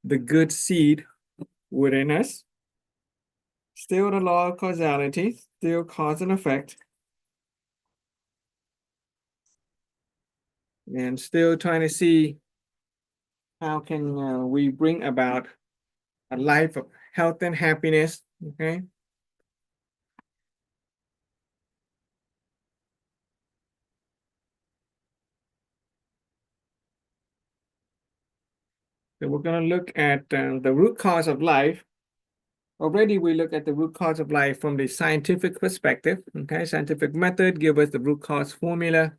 the good seed within us. Still the law of causality, still cause and effect. And still trying to see how can we bring about a life of health and happiness, okay? So we're going to look at the root cause of life. Already we look at the root cause of life from the scientific perspective, okay? Scientific method give us the root cause formula.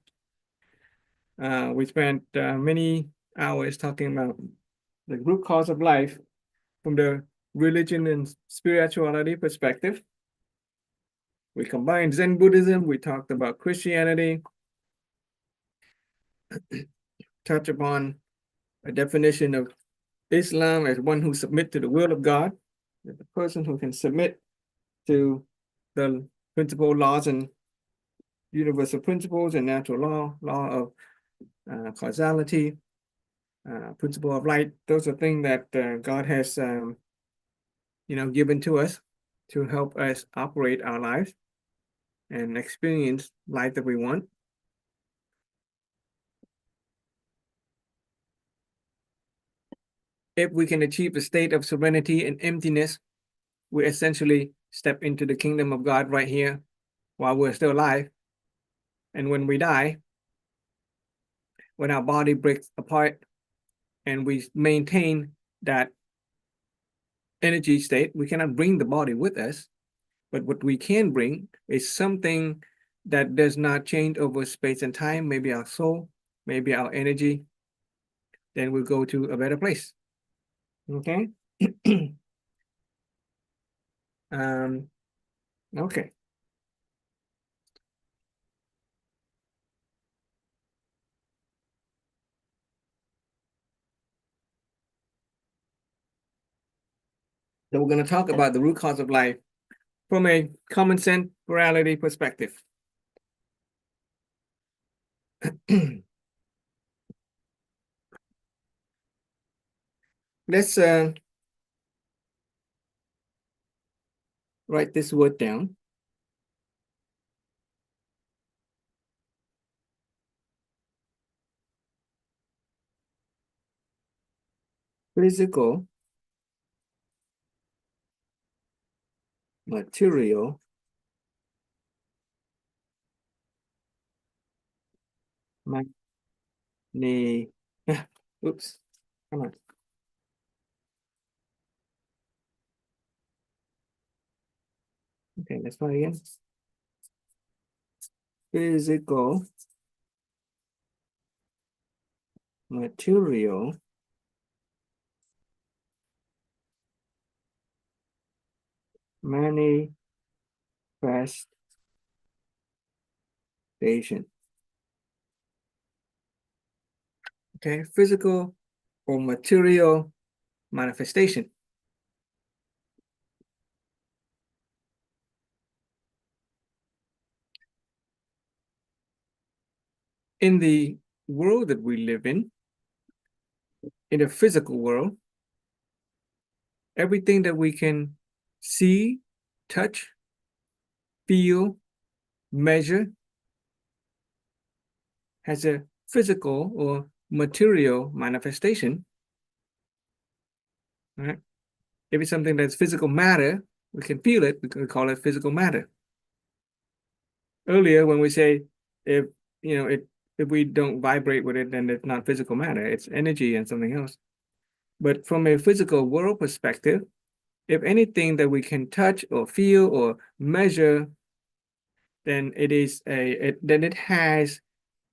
We spent many hours talking about the root cause of life from the religion and spirituality perspective. We combined Zen Buddhism, we talked about Christianity, touch upon a definition of Islam as one who submit to the will of God, the person who can submit to the principle laws and universal principles and natural law of causality, principle of light. Those are things that God has given to us to help us operate our lives and experience life that we want. If we can achieve a state of serenity and emptiness, we essentially step into the kingdom of God right here while we're still alive. And when we die, when our body breaks apart and we maintain that energy state, we cannot bring the body with us. But what we can bring is something that does not change over space and time, maybe our soul, maybe our energy. Then we'll go to a better place. Okay. Okay. So we're going to talk about the root cause of life from a common sense morality perspective. Let's write this word down. Physical material money. Oops, come on. Okay, let's try again. Physical material manifestation. Okay, physical or material manifestation. In the world that we live in the physical world, everything that we can see, touch, feel, measure has a physical or material manifestation. Right? If it's something that's physical matter, we can feel it, we can call it physical matter. Earlier, when we say if we don't vibrate with it, then it's not physical matter, it's energy and something else. But from a physical world perspective, if anything that we can touch or feel or measure, then it has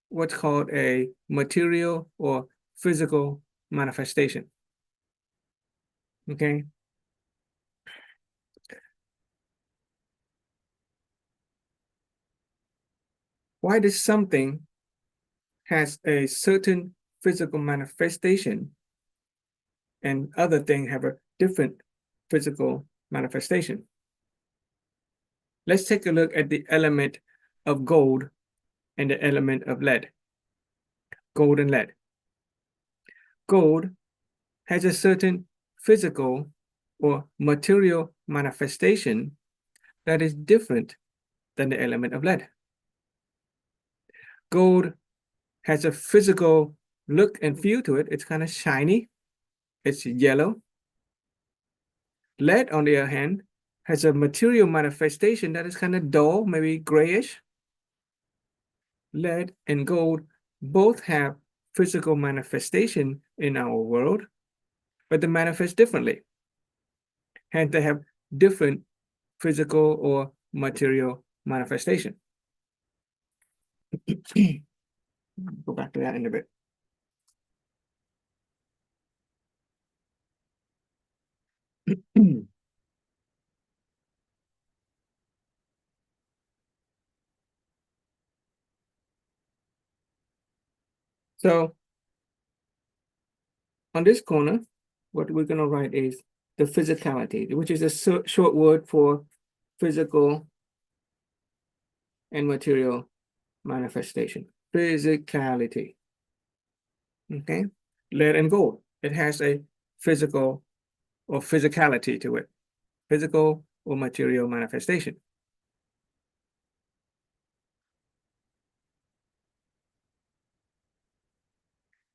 what's called a material or physical manifestation. Okay. Why does something has a certain physical manifestation and other things have a different physical manifestation? Let's take a look at the element of gold and the element of lead. Gold and lead. Gold has a certain physical or material manifestation that is different than the element of lead. Gold has a physical look and feel to it. It's kind of shiny. It's yellow. Lead, on the other hand, has a material manifestation that is kind of dull, maybe grayish. Lead and gold both have physical manifestation in our world, but they manifest differently. Hence, they have different physical or material manifestation. Go back to that in a bit. So on this corner, what we're going to write is the physicality, which is a short word for physical and material manifestation. Physicality. Okay, lead and gold. It has a physical or physicality to it, physical or material manifestation.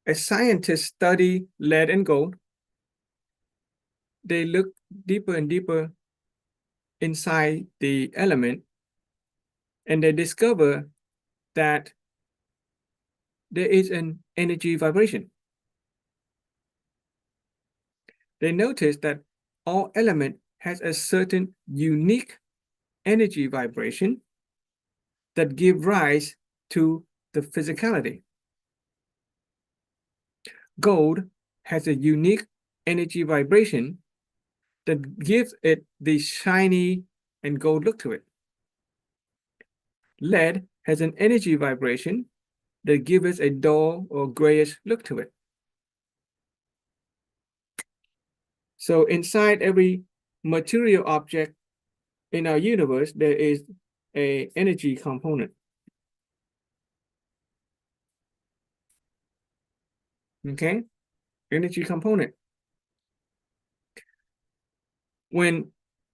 As scientists study lead and gold, they look deeper and deeper inside the element, and they discover that there is an energy vibration. They notice that all element has a certain unique energy vibration that give rise to the physicality. Gold has a unique energy vibration that gives it the shiny and gold look to it. Lead has an energy vibration that gives it a dull or grayish look to it. So inside every material object in our universe, there is an energy component. Okay, energy component. When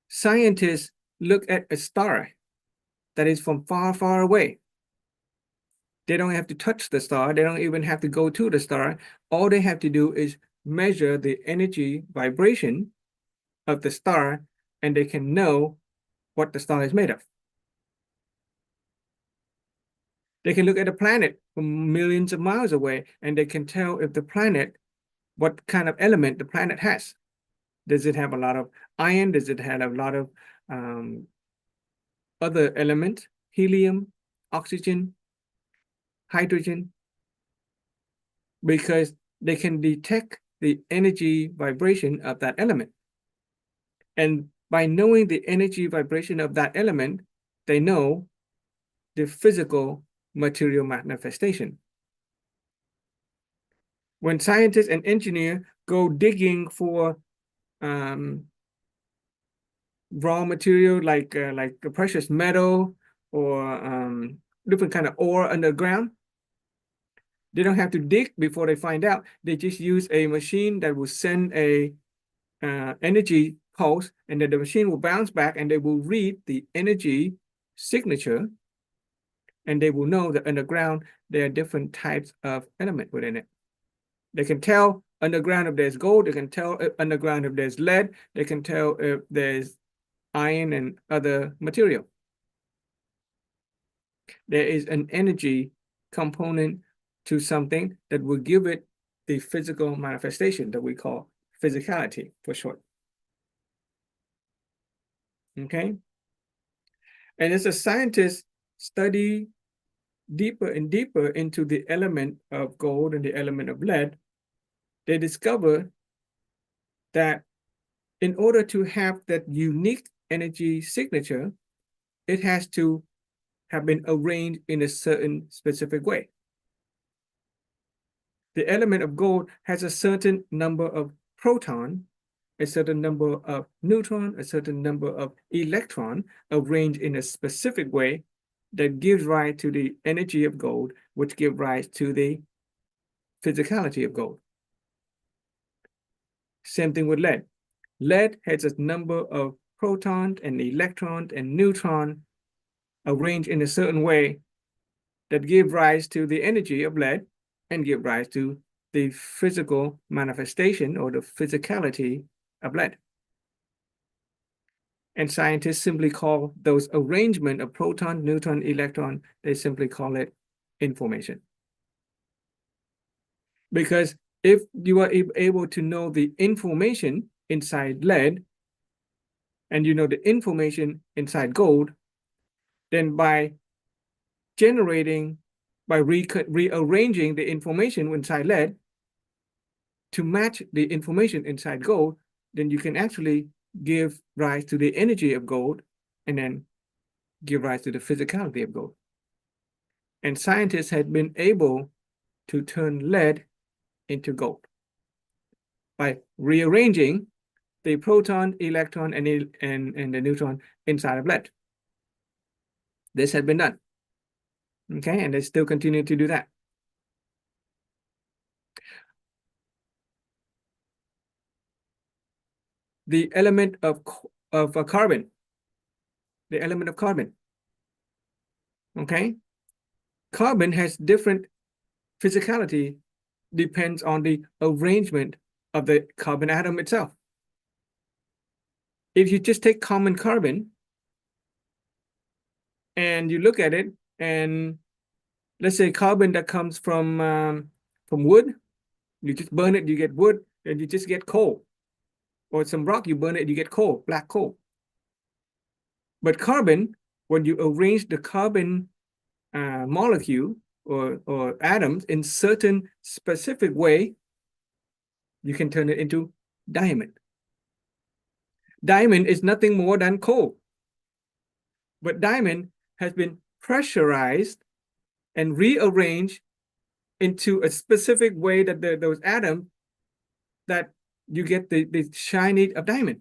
scientists look at a star that is from far, far away, they don't have to touch the star. They don't even have to go to the star. All they have to do is measure the energy vibration of the star, and they can know what the star is made of. They can look at a planet from millions of miles away, and they can tell if the planet, what kind of element the planet has. Does it have a lot of iron? Does it have a lot of other elements, helium, oxygen, hydrogen? Because they can detect the energy vibration of that element. And by knowing the energy vibration of that element, they know the physical material manifestation. When scientists and engineers go digging for raw material like a precious metal or different kind of ore underground, they don't have to dig before they find out. They just use a machine that will send a energy pulse, and then the machine will bounce back, and they will read the energy signature, and they will know that underground there are different types of element within it. They can tell underground if there's gold. They can tell underground if there's lead. They can tell if there's iron and other material. There is an energy component to something that will give it the physical manifestation that we call physicality for short. Okay? And as a scientist study deeper and deeper into the element of gold and the element of lead, they discover that in order to have that unique energy signature, it has to have been arranged in a certain specific way. The element of gold has a certain number of proton, a certain number of neutron, a certain number of electron arranged in a specific way that gives rise to the energy of gold, which gives rise to the physicality of gold. Same thing with lead. Lead has a number of protons and electrons and neutrons arranged in a certain way that give rise to the energy of lead and give rise to the physical manifestation or the physicality of lead. And scientists simply call those arrangement of proton, neutron, electron, they simply call it information. Because if you are able to know the information inside lead, and you know the information inside gold, then by rearranging the information inside lead to match the information inside gold, then you can actually give rise to the energy of gold and then give rise to the physicality of gold. And scientists had been able to turn lead into gold by rearranging the proton, electron, and the neutron inside of lead. This had been done. Okay, and they still continue to do that. The element of carbon, the element of carbon. Okay, carbon has different physicality, depends on the arrangement of the carbon atom itself. If you just take common carbon and you look at it, and let's say carbon that comes from wood, you just burn it, you get wood, and you just get coal. Or some rock, you burn it, you get coal, black coal. But carbon, when you arrange the carbon molecule or atoms in certain specific way, you can turn it into diamond. Diamond is nothing more than coal. But diamond has been pressurized and rearranged into a specific way that those atoms, that you get the shiny of diamond.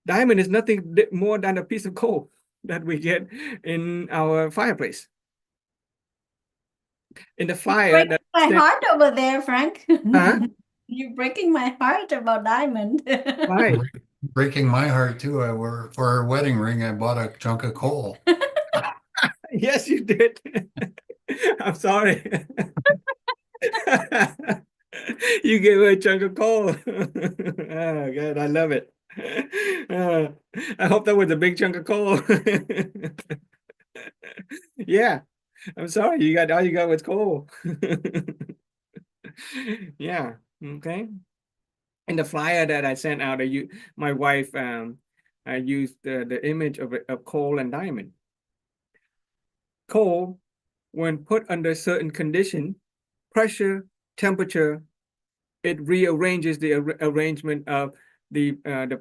Diamond is nothing more than a piece of coal that we get in our fireplace. In the fire. Breaking my heart over there, Frank. Huh? You're breaking my heart about diamond. Why? Breaking my heart too. For our wedding ring, I bought a chunk of coal. Yes, you did. I'm sorry. You gave her a chunk of coal. Oh, God, I love it. I hope that was a big chunk of coal. Yeah, I'm sorry. All you got was coal. Yeah, okay. In the flyer that I sent out, my wife I used the image of coal and diamond. Coal, when put under certain condition, pressure, temperature, it rearranges the arrangement of the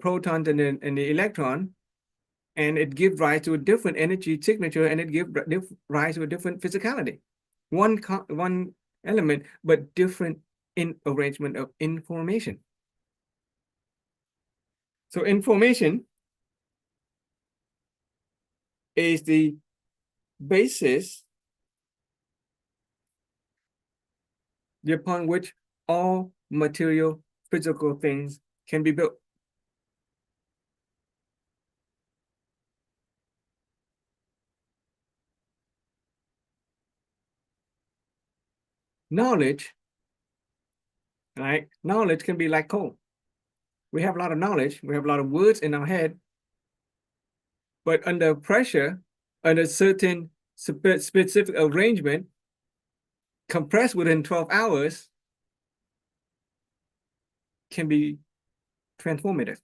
protons and the electron, and it gives rise to a different energy signature, and it gives rise to a different physicality. One element, but different in arrangement of information. So information is the basis upon which all material physical things can be built. Knowledge, right? Knowledge can be like coal. We have a lot of knowledge, we have a lot of words in our head, but under pressure, under certain specific arrangement, compressed within 12 hours, can be transformative.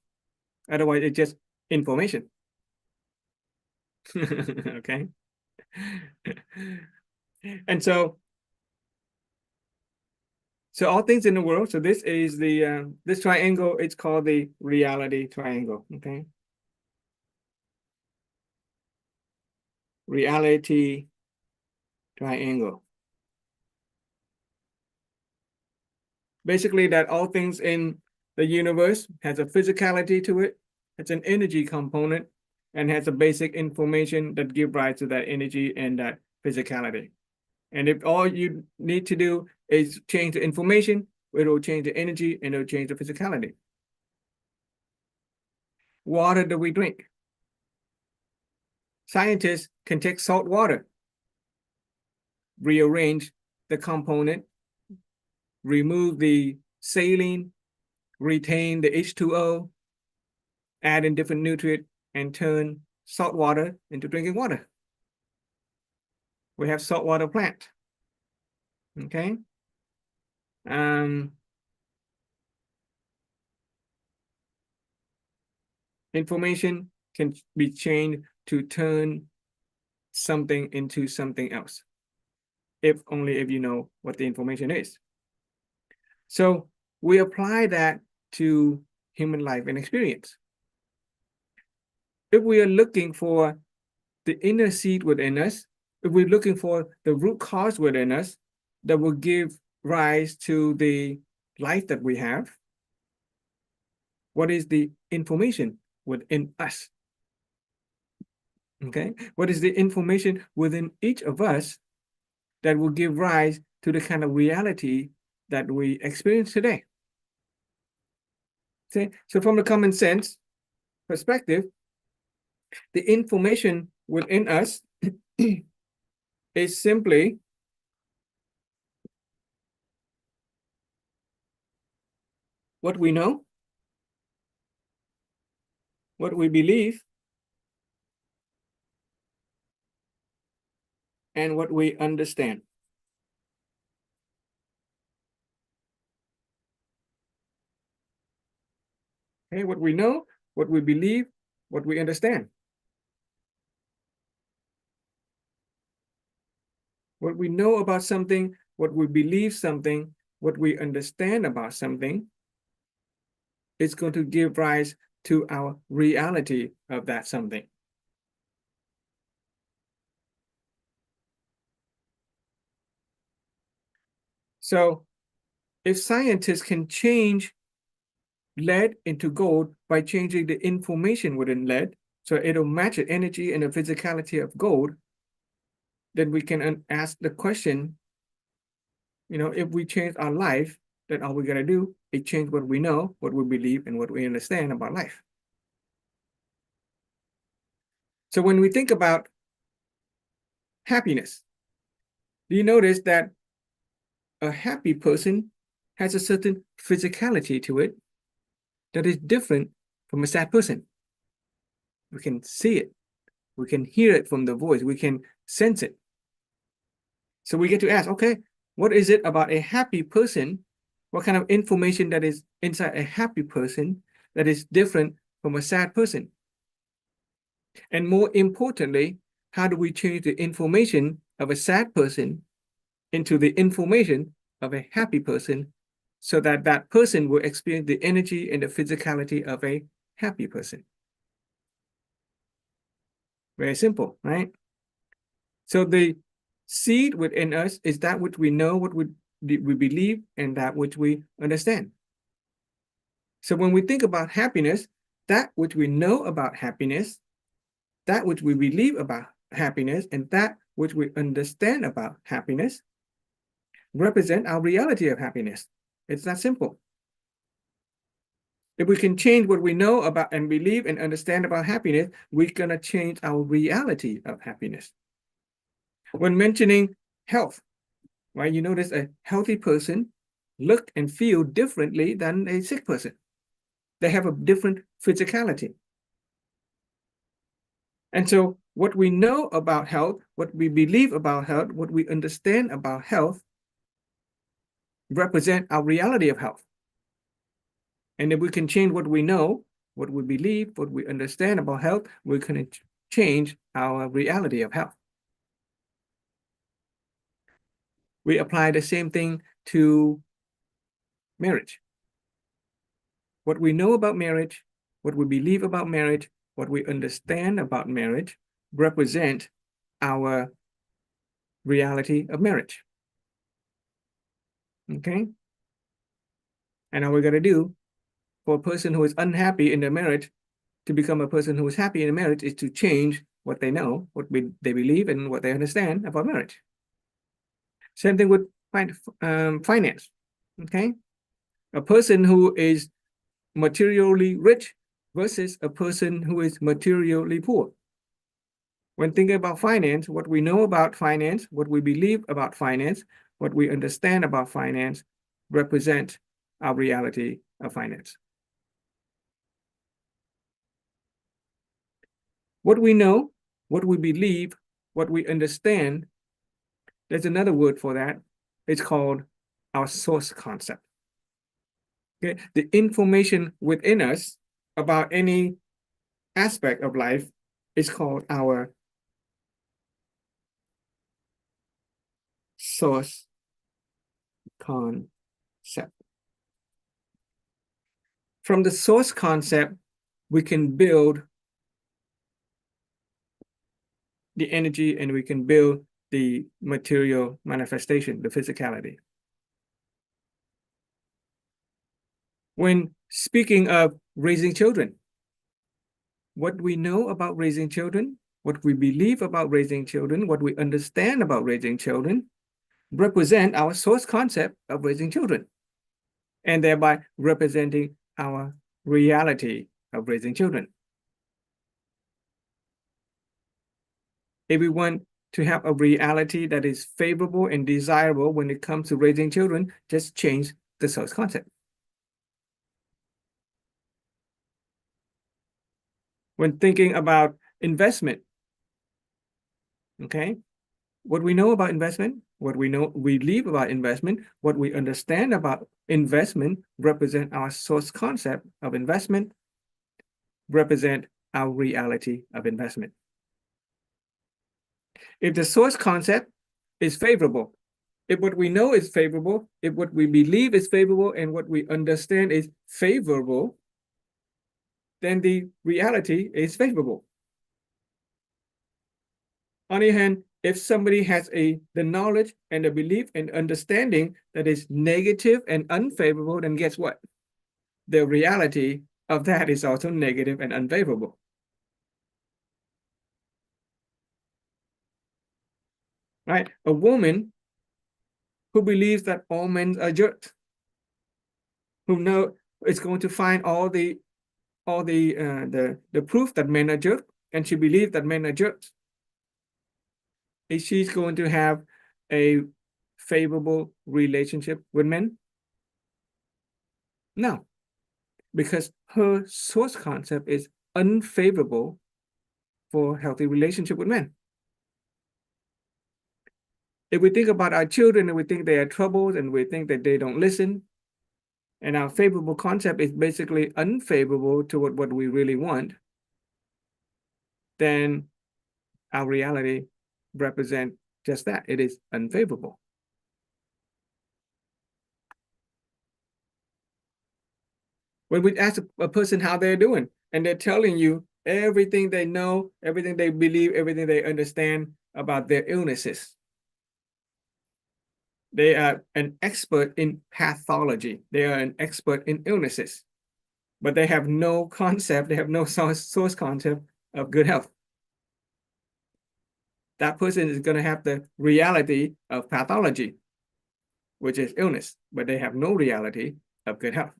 Otherwise, it's just information. Okay. And so all things in the world, so this is the this triangle, it's called the reality triangle. Okay. Reality triangle. Basically, that all things in the universe has a physicality to it, it's an energy component, and has a basic information that give rise to that energy and that physicality. And if all you need to do is change the information, it will change the energy and it will change the physicality. Water that we drink. Scientists can take salt water, rearrange the component, remove the saline, retain the H2O, add in different nutrients, and turn salt water into drinking water. We have saltwater plant. Okay. Information can be changed to turn something into something else, if only if you know what the information is. So we apply that to human life and experience. If we are looking for the inner seed within us, if we're looking for the root cause within us that will give rise to the life that we have, what is the information within us? Okay, what is the information within each of us that will give rise to the kind of reality that we experience today? Okay, so from the common sense perspective, the information within us is simply what we know, what we believe, and what we understand. Okay, what we know, what we believe, what we understand. What we know about something, what we believe something, what we understand about something is going to give rise to our reality of that something. So if scientists can change lead into gold by changing the information within lead, so it'll match the energy and the physicality of gold, then we can ask the question, you know, if we change our life, then all we gotta do is change what we know, what we believe, and what we understand about life. So when we think about happiness, do you notice that a happy person has a certain physicality to it that is different from a sad person? We can see it, we can hear it from the voice, we can sense it. So we get to ask, okay, what is it about a happy person? What kind of information that is inside a happy person that is different from a sad person? And more importantly, how do we change the information of a sad person into the information of a happy person so that that person will experience the energy and the physicality of a happy person? Very simple, right? So the seed within us is that which we know, what we believe, and that which we understand. So when we think about happiness, that which we know about happiness, that which we believe about happiness, and that which we understand about happiness represent our reality of happiness. It's that simple. If we can change what we know about and believe and understand about happiness, we're gonna change our reality of happiness. When mentioning health, right, you notice a healthy person look and feel differently than a sick person. They have a different physicality. And so what we know about health, what we believe about health, what we understand about health represent our reality of health. And if we can change what we know, what we believe, what we understand about health, we can change our reality of health. We apply the same thing to marriage. What we know about marriage, what we believe about marriage, what we understand about marriage represent our reality of marriage. Okay? And all we got to do for a person who is unhappy in their marriage to become a person who is happy in a marriage is to change what they know, what they believe, and what they understand about marriage. Same thing with finance. Okay? A person who is materially rich versus a person who is materially poor. When thinking about finance, what we know about finance, what we believe about finance, what we understand about finance represent our reality of finance. What we know, what we believe, what we understand, there's another word for that. It's called our source concept. Okay, the information within us about any aspect of life is called our source concept. From the source concept, we can build the energy and we can build the material manifestation, the physicality. When speaking of raising children, what we know about raising children, what we believe about raising children, what we understand about raising children, represent our source concept of raising children, and thereby representing our reality of raising children. If we want to have a reality that is favorable and desirable when it comes to raising children, just change the source concept. When thinking about investment, okay, what we know about investment, what we believe about investment, what we understand about investment represent our source concept of investment, represent our reality of investment. If the source concept is favorable, if what we know is favorable, if what we believe is favorable, and what we understand is favorable, then the reality is favorable. On the other hand, if somebody has the knowledge and the belief and understanding that is negative and unfavorable, then guess what? The reality of that is also negative and unfavorable. Right? A woman who believes that all men are jerks, who know is going to find all the proof that men are jerks, and she believes that men are jerks, is she going to have a favorable relationship with men? No, because her source concept is unfavorable for healthy relationship with men. If we think about our children and we think they are troubled and we think that they don't listen, and our favorable concept is basically unfavorable to what we really want, then our reality represents just that. It is unfavorable. When we ask a person how they're doing, and they're telling you everything they know, everything they believe, everything they understand about their illnesses. They are an expert in pathology. They are an expert in illnesses, but they have no concept, they have no source concept of good health. That person is going to have the reality of pathology, which is illness, but they have no reality of good health.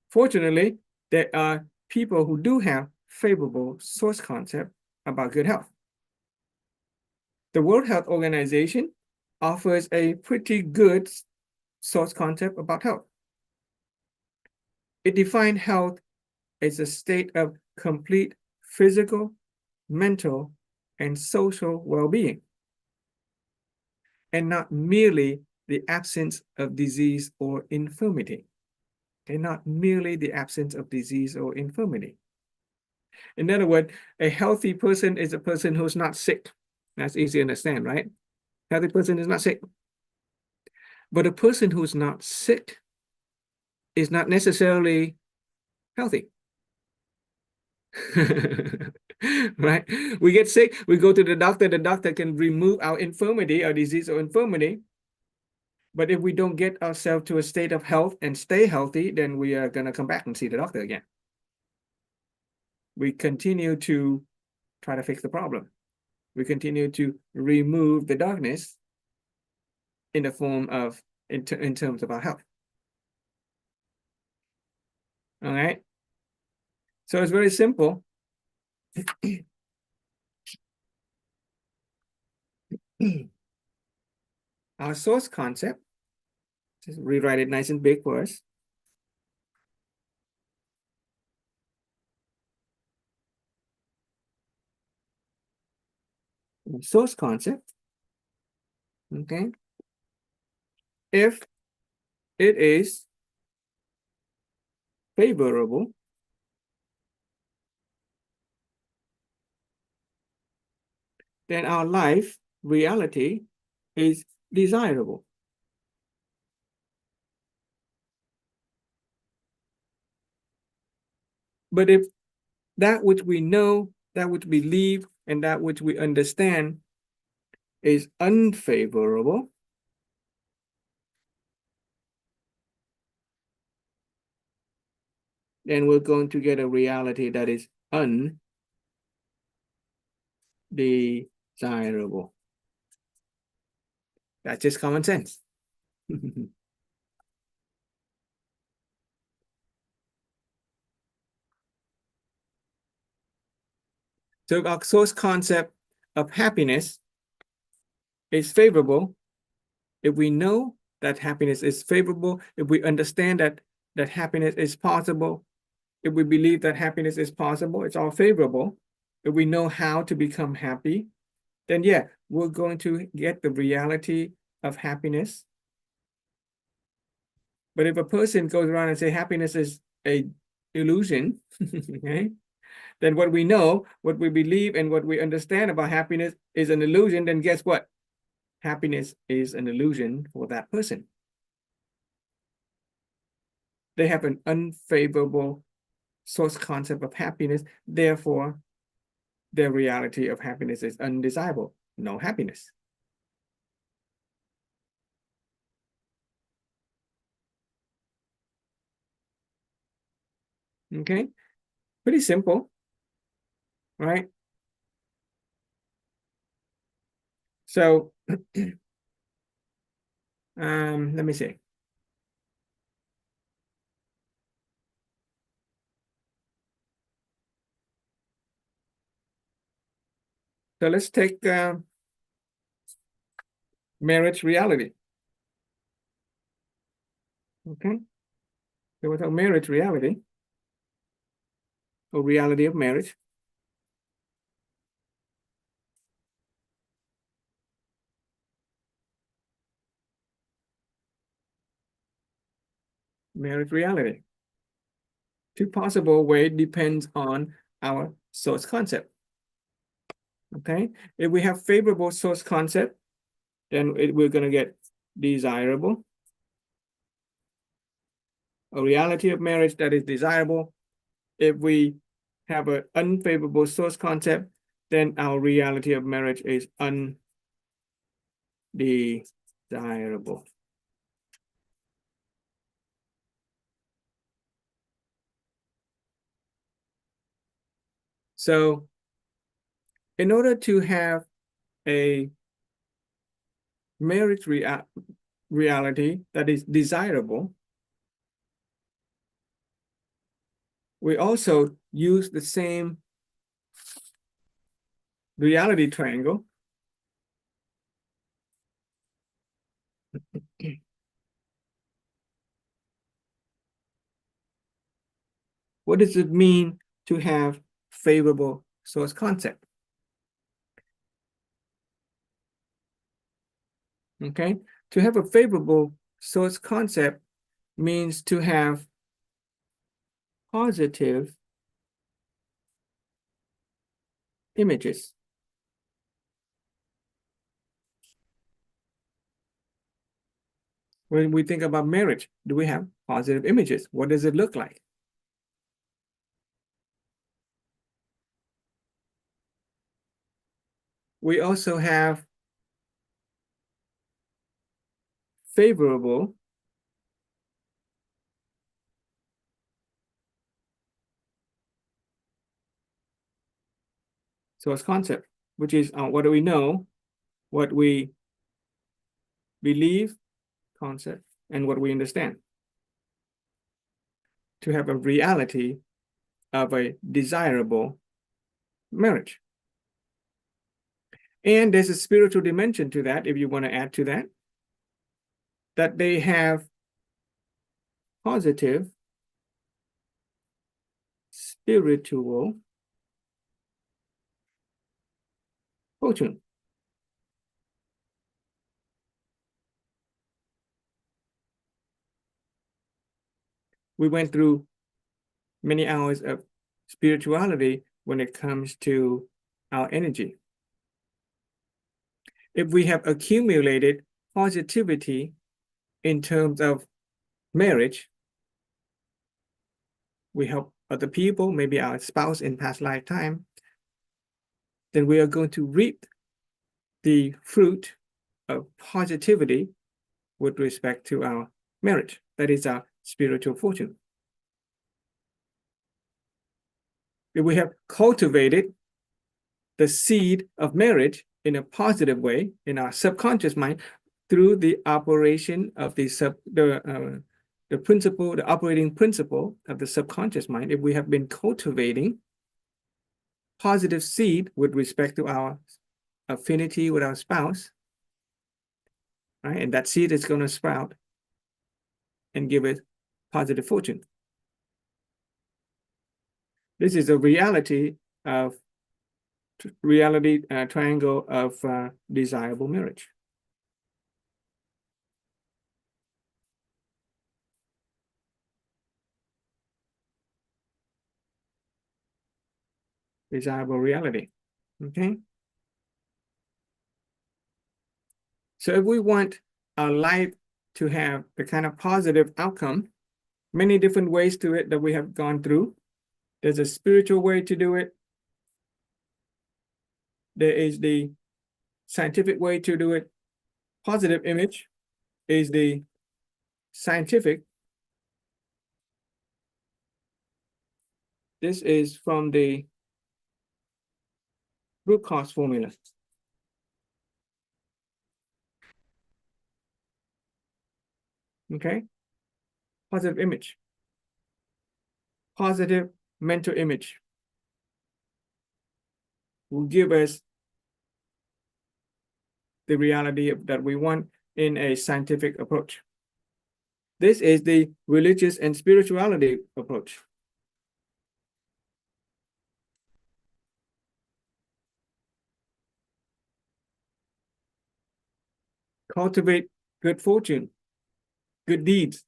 Fortunately, there are people who do have favorable source concept about good health. The World Health Organization offers a pretty good source concept about health. It defines health as a state of complete physical, mental, and social well-being, and not merely the absence of disease or infirmity. Okay, not merely the absence of disease or infirmity. In other words, a healthy person is a person who's not sick. That's easy to understand, right? Healthy person is not sick. But a person who's not sick is not necessarily healthy. Right? We get sick, we go to the doctor can remove our infirmity, our disease or infirmity. But if we don't get ourselves to a state of health and stay healthy, then we are going to come back and see the doctor again. We continue to try to fix the problem. We continue to remove the darkness in the form of in terms of our health. All right. So it's very simple. Our source concept, just rewrite it nice and big for us. Source concept, okay? If it is favorable, then our life reality is desirable. But if that which we know, that which we believe, and that which we understand is unfavorable, then we're going to get a reality that is undesirable. That's just common sense. So our source concept of happiness is favorable if we know that happiness is favorable, if we understand that happiness is possible, if we believe that happiness is possible, it's all favorable. If we know how to become happy, then yeah, we're going to get the reality of happiness. But if a person goes around and say happiness is a illusion, okay, then what we know, what we believe, and what we understand about happiness is an illusion, then guess what? Happiness is an illusion for that person. They have an unfavorable source concept of happiness, therefore, their reality of happiness is undesirable, no happiness. Okay, pretty simple, right? So, let me see. So let's take marriage reality. Okay, so without marriage reality, or reality of marriage, marriage reality. Two possible ways depends on our source concept. Okay, if we have favorable source concept, then we're going to get desirable. A reality of marriage that is desirable. If we have an unfavorable source concept, then our reality of marriage is undesirable. So in order to have a marriage reality that is desirable, we also use the same reality triangle. What does it mean to have favorable source concept? Okay, to have a favorable source concept means to have positive images. When we think about marriage, do we have positive images? What does it look like? We also have favorable source concept, which is what do we know, what we believe, concept and what we understand. To have a reality of a desirable marriage. And there's a spiritual dimension to that, if you want to add to that, that they have positive spiritual fortune. We went through many hours of spirituality when it comes to our energy. If we have accumulated positivity in terms of marriage, we help other people, maybe our spouse in past lifetime, then we are going to reap the fruit of positivity with respect to our marriage. That is our spiritual fortune. If we have cultivated the seed of marriage in a positive way in our subconscious mind through the operation of the principle, the operating principle of the subconscious mind, if we have been cultivating positive seed with respect to our affinity with our spouse, right? And that seed is going to sprout and give it positive fortune. This is a reality triangle of desirable marriage. Desirable reality, okay? So if we want our life to have the kind of positive outcome, many different ways to it that we have gone through. There's a spiritual way to do it. There is the scientific way to do it. Positive image is the scientific. This is from the root cause formula. Okay? Positive image. Positive mental image will give us the reality that we want in a scientific approach. This is the religious and spirituality approach. Cultivate good fortune, good deeds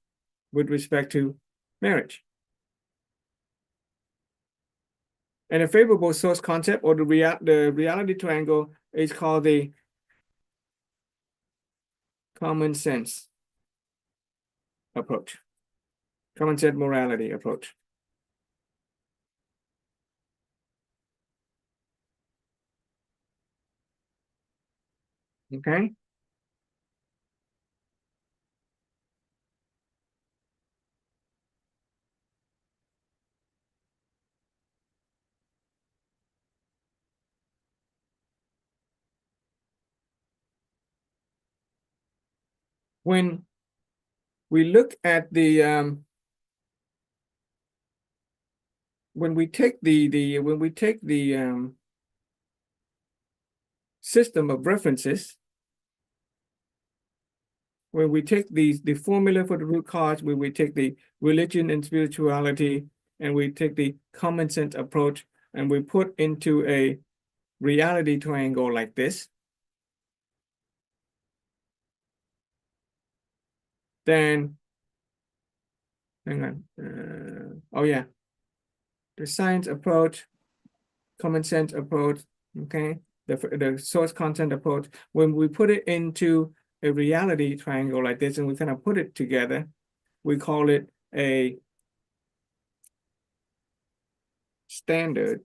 with respect to marriage. And a favorable source concept, or the reality triangle, is called the common sense approach, common sense morality approach. Okay? When we look at the when we take the system of references, when we take the formula for the root cause, when we take the religion and spirituality, and we take the common sense approach, and we put into a reality triangle like this, then, hang on, oh yeah, the science approach, common sense approach, okay, the source content approach, when we put it into a reality triangle like this and we kind of put it together, we call it a standard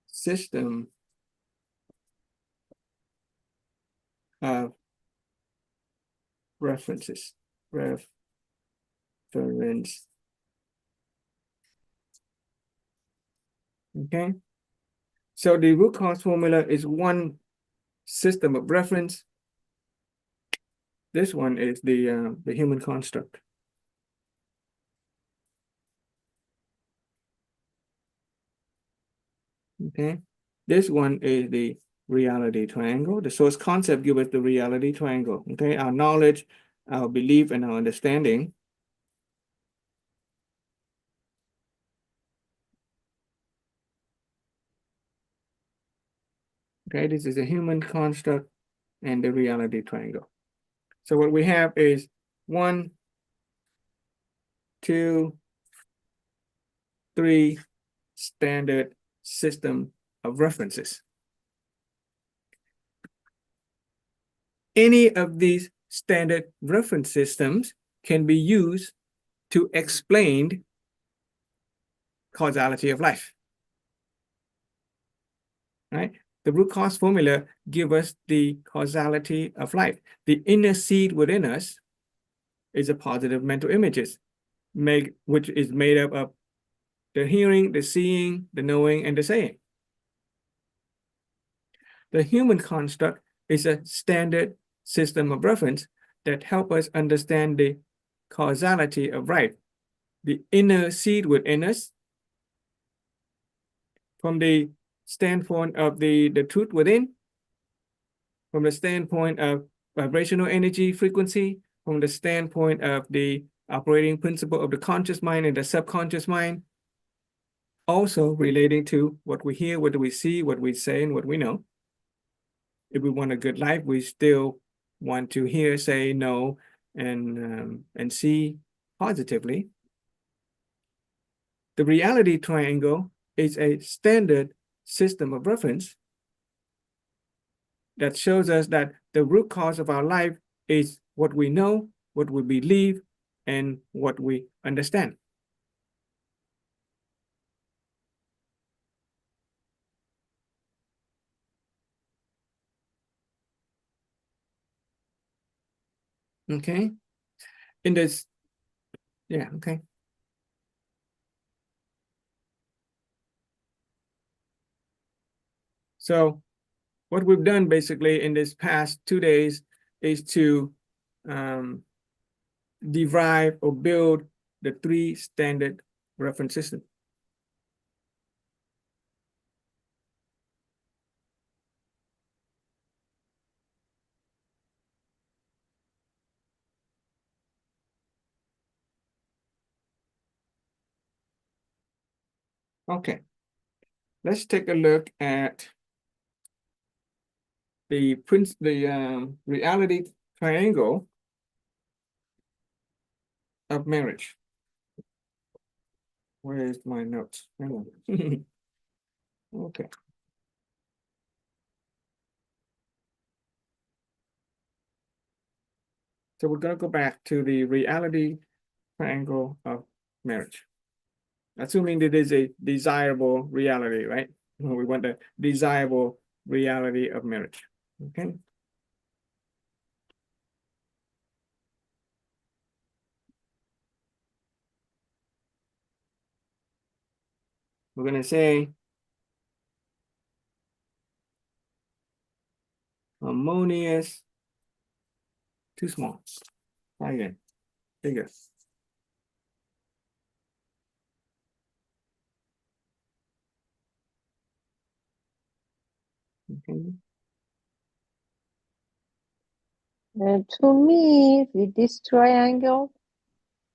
system of references, okay? So the root cause formula is one system of reference. This one is the human construct. Okay, this one is the reality triangle. The source concept gives us the reality triangle. Okay, our knowledge, our belief, and our understanding. Okay, this is a human construct and the reality triangle. So what we have is 1, 2, 3 standard system of references. Any of these standard reference systems can be used to explain causality of life. Right? The root cause formula gives us the causality of life. The inner seed within us is a positive mental images, which is made up of the hearing, the seeing, the knowing, and the saying. The human construct is a standard system of reference that help us understand the causality of life. The inner seed within us, from the standpoint of the truth within, from the standpoint of vibrational energy frequency, from the standpoint of the operating principle of the conscious mind and the subconscious mind, also relating to what we hear, what we see, what we say, and what we know. If we want a good life, we still want to hear, say, know, and see positively. The reality triangle is a standard system of reference that shows us that the root cause of our life is what we know, what we believe, and what we understand. Okay. In this, yeah, okay. So what we've done basically in this past 2 days is to derive or build the 3 standard reference systems. Okay, let's take a look at the reality triangle of marriage. Where is my notes? Hang on. Okay. So we're going to go back to the reality triangle of marriage. Assuming that it is a desirable reality, right? We want the desirable reality of marriage. Okay. We're going to say harmonious, too small. Try again, bigger. Okay. To me, with this triangle,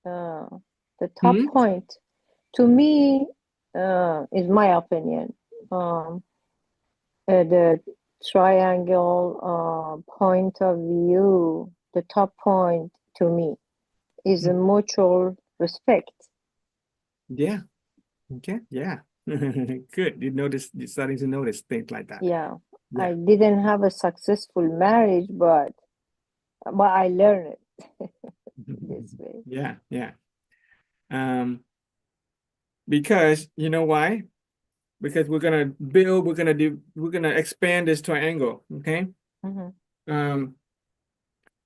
the top point, to me, is my opinion. The triangle point of view, the top point to me is a mutual respect. Yeah. Okay. Yeah. Good. You're starting to notice things like that. Yeah. Yeah. I didn't have a successful marriage, but I learned it this way. Yeah. Yeah. Because you know why? Because we're gonna expand this triangle. Okay.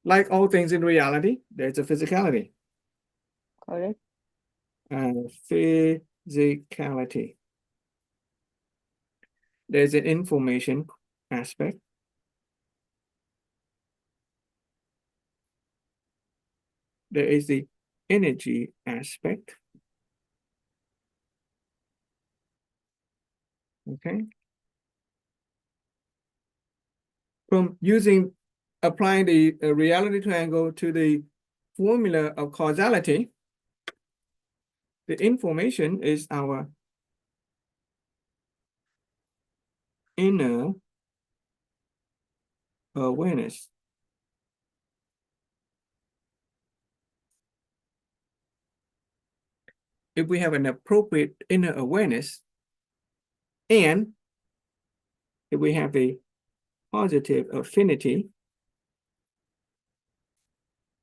Like all things in reality, there's a physicality. Correct. Physicality. there's an information aspect. There is the energy aspect. Okay. From applying the reality triangle to the formula of causality, the information is our inner awareness. If we have an appropriate inner awareness, and if we have a positive affinity,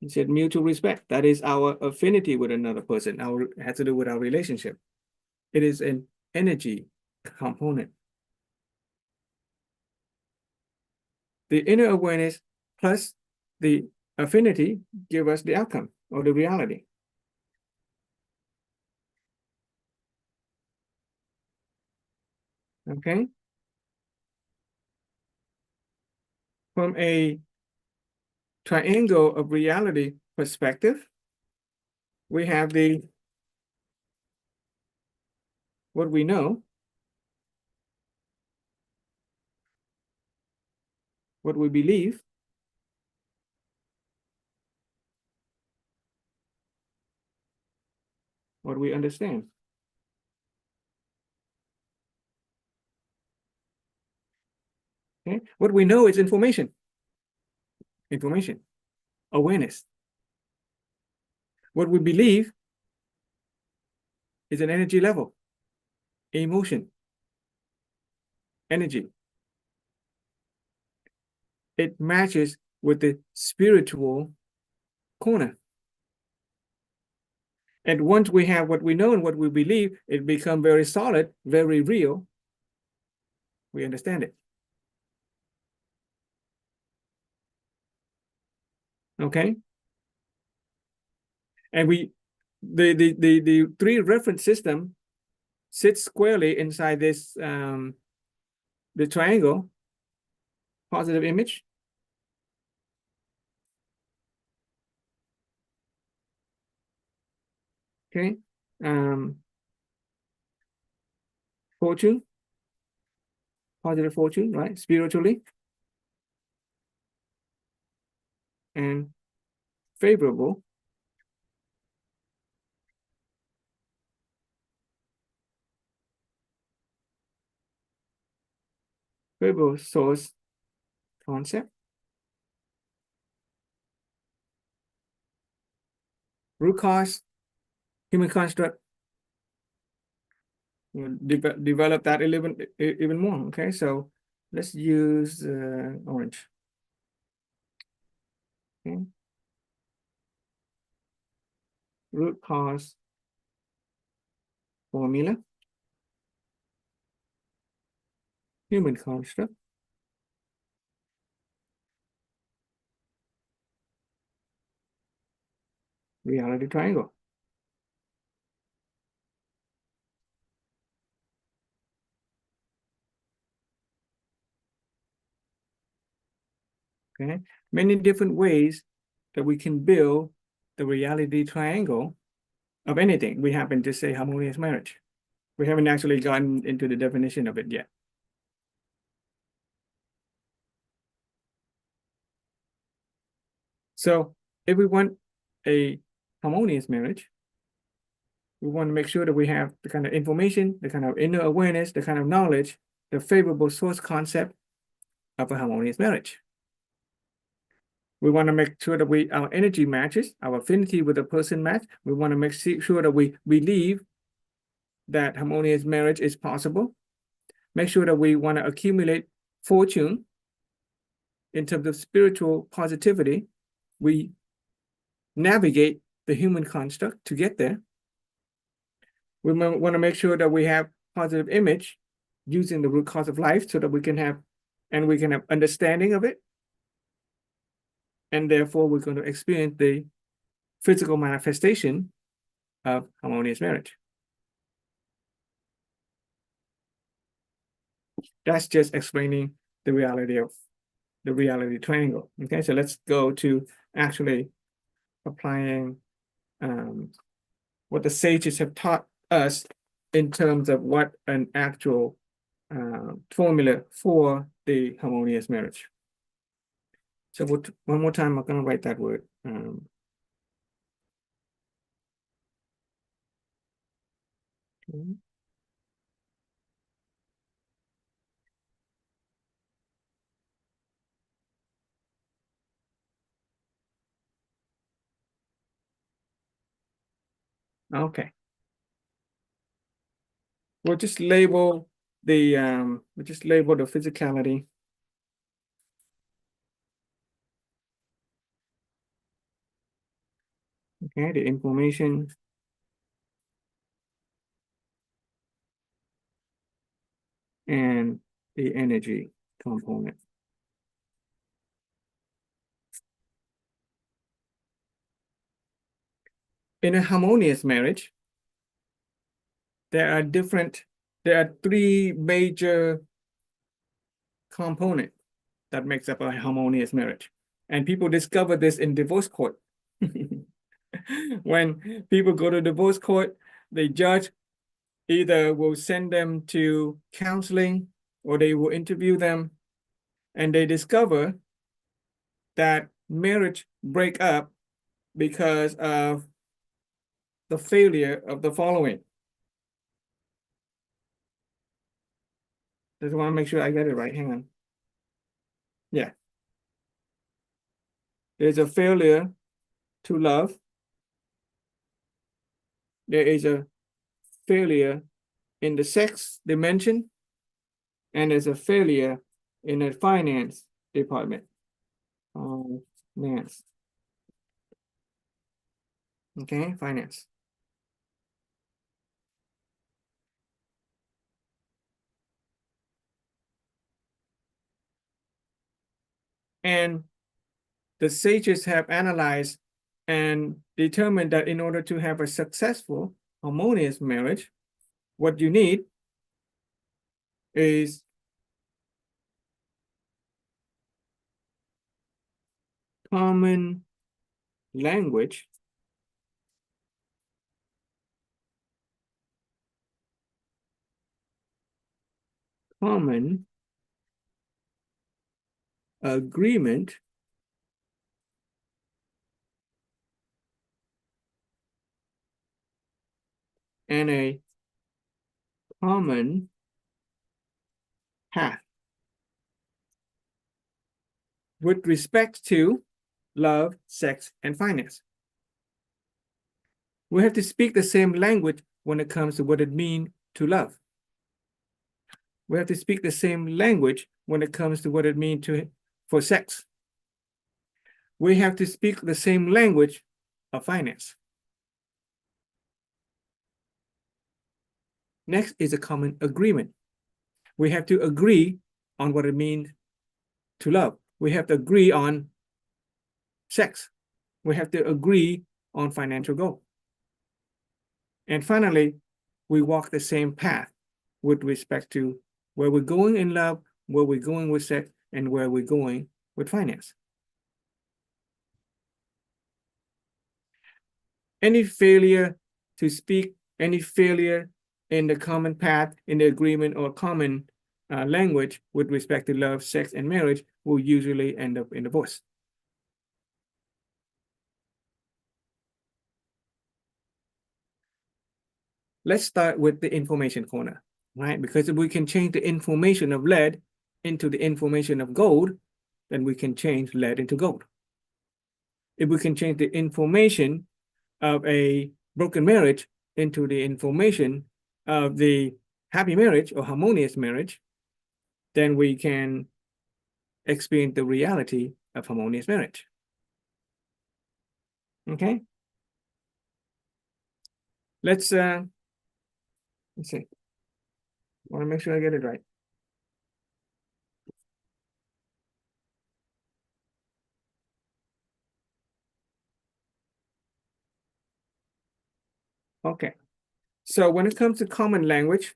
he said mutual respect, that is our affinity with another person, has to do with our relationship. It is an energy component. The inner awareness plus the affinity give us the outcome or the reality. Okay. From a triangle of reality perspective, we have what we know, what we believe, what we understand. Okay, what we know is information, awareness. What we believe is an energy level, emotion, energy. It matches with the spiritual corner. And once we have what we know and what we believe, it becomes very solid, very real. We understand it. Okay. And the three reference system sits squarely inside this the triangle, positive image, okay, fortune, positive fortune, right, spiritually, and favorable source concept, root cause, human construct. We'll develop that even more. Okay, so let's use orange. Okay. Root cause formula, human construct, reality triangle. Okay, many different ways that we can build the reality triangle of anything. We happen to say harmonious marriage. We haven't actually gotten into the definition of it yet. So if we want a harmonious marriage, we want to make sure that we have the kind of information, the kind of inner awareness, the kind of knowledge, the favorable source concept of a harmonious marriage. We want to make sure that our energy matches, our affinity with the person match. We want to make sure that we believe that harmonious marriage is possible. Make sure that we want to accumulate fortune in terms of spiritual positivity. We navigate the human construct to get there. We want to make sure that we have positive image using the root cause of life so that we can have understanding of it. And therefore, we're going to experience the physical manifestation of harmonious marriage. That's just explaining the reality of the reality triangle. Okay, so let's go to actually applying what the sages have taught us in terms of what an actual formula for the harmonious marriage. So one more time, I'm going to write that word. Okay. We'll just label the physicality. Okay, the information. And the energy component. In a harmonious marriage, there are three major components that makes up a harmonious marriage. And people discover this in divorce court. When people go to divorce court, the judge either will send them to counseling or they will interview them, and they discover that marriage break up because of the failure of the following. Just want to make sure I get it right. Hang on. Yeah. There's a failure to love. There is a failure in the sex dimension. And there's a failure in the finance department. Finance. Okay, finance. And the sages have analyzed and determined that in order to have a successful, harmonious marriage, what you need is common language, common agreement, and a common path with respect to love, sex, and finance. We have to speak the same language when it comes to what it means to love. We have to speak the same language when it comes to what it means for sex. We have to speak the same language of finance. Next is a common agreement. We have to agree on what it means to love. We have to agree on sex. We have to agree on financial goal. And finally, we walk the same path with respect to where we're going in love, where we're going with sex, and where we're going with finance. Any failure to speak, any failure in the common path, in the agreement or common language with respect to love, sex, and marriage will usually end up in divorce. Let's start with the information corner, right? Because if we can change the information of lead into the information of gold, then we can change lead into gold. If we can change the information of a broken marriage into the information of the happy marriage or harmonious marriage, then we can experience the reality of harmonious marriage. Okay? Let's see. I want to make sure I get it right. Okay. So when it comes to common language,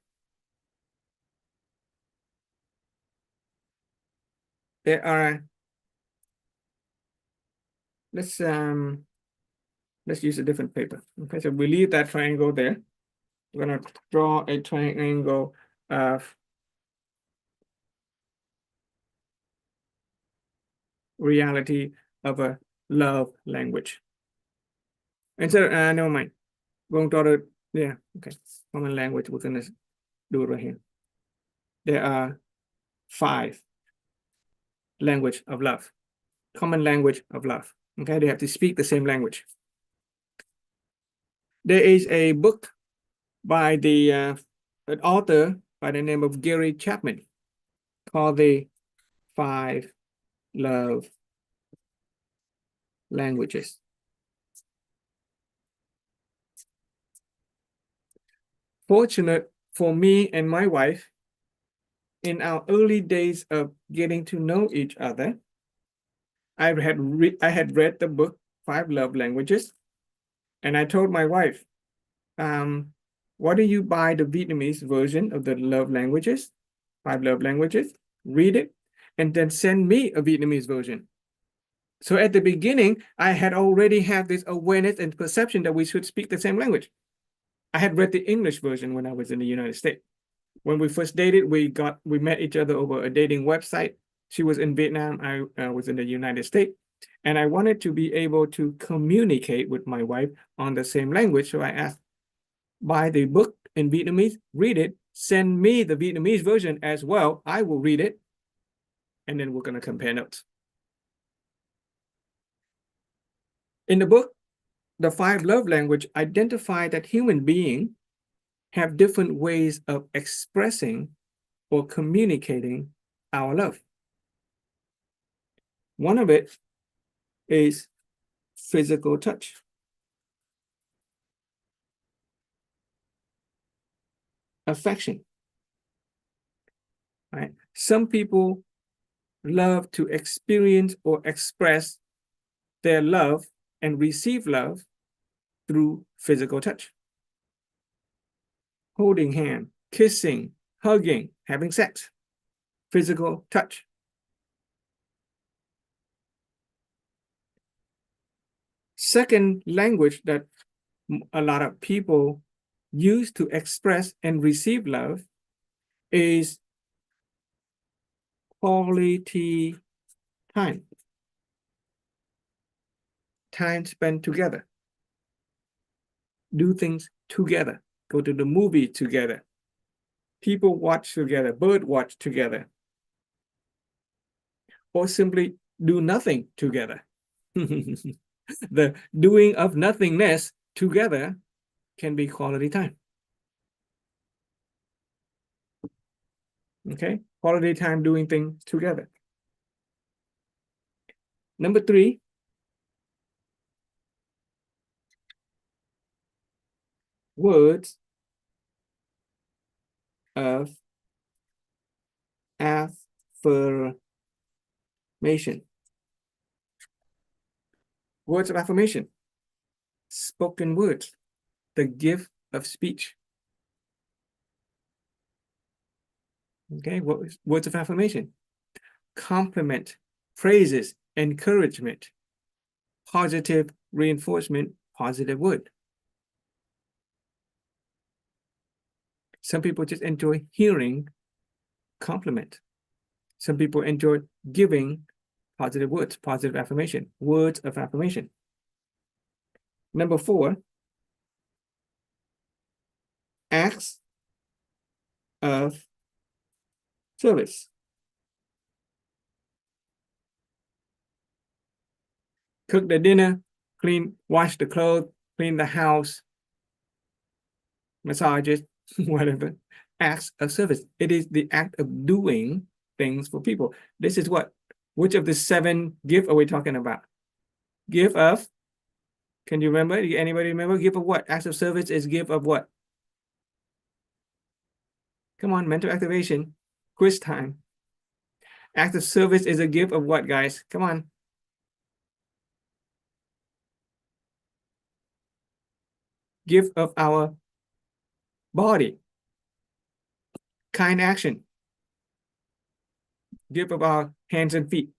there are, let's use a different paper. Okay, so we leave that triangle there. We're gonna draw a triangle of reality of a love language. Instead, never mind. Going to the, yeah, okay. Common language, we're gonna do it right here. There are 5 language of love, common language of love. Okay, they have to speak the same language. There is a book by the an author by the name of Gary Chapman called The 5 Love Languages. Fortunate for me and my wife, in our early days of getting to know each other, I had read the book 5 Love Languages, and I told my wife, why don't you buy the Vietnamese version of the love languages, 5 Love Languages, read it, and then send me a Vietnamese version. So at the beginning, I had already had this awareness and perception that we should speak the same language. I had read the English version when I was in the United States. When we first dated, we met each other over a dating website. She was in Vietnam, I was in the United States, and I wanted to be able to communicate with my wife on the same language. So I asked, buy the book in Vietnamese, read it, send me the Vietnamese version as well. I will read it, and then we're going to compare notes. In the book, the 5 love language identify that human beings have different ways of expressing or communicating our love. One of it is physical touch. Affection. Right? Some people love to experience or express their love and receive love through physical touch. Holding hand, kissing, hugging, having sex. Physical touch. Second language that a lot of people use to express and receive love is quality time. Time spent together. Do things together. Go to the movie together. People watch together. Bird watch together. Or simply do nothing together. The doing of nothingness together can be quality time. Okay, quality time doing things together. Number 3, words of affirmation. Words of affirmation. Spoken words. The gift of speech. Okay, words of affirmation. Compliment, praises, encouragement, positive reinforcement, positive word. Some people just enjoy hearing compliment. Some people enjoy giving positive words, positive affirmation, words of affirmation. Number 4, acts of service. Cook the dinner, wash the clothes, clean the house, massages, whatever. Acts of service. It is the act of doing things for people. This is what? Which of the 7 gifts are we talking about? Gift of, can you remember? Anybody remember? Gift of what? Acts of service is gift of what? Come on, mental activation. Quiz time. Act of service is a gift of what, guys? Come on. Gift of our body. Kind action. give of our hands and feet.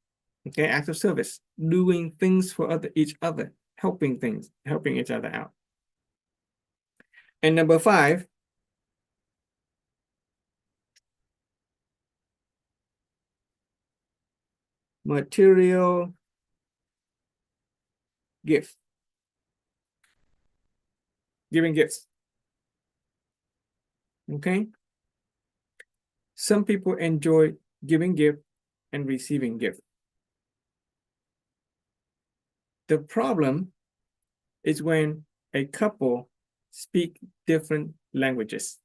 Okay, acts of service, doing things for each other, helping each other out. And number 5, material gift. Giving gifts. Okay. Some people enjoy giving gift and receiving gift. The problem is when a couple speak different languages.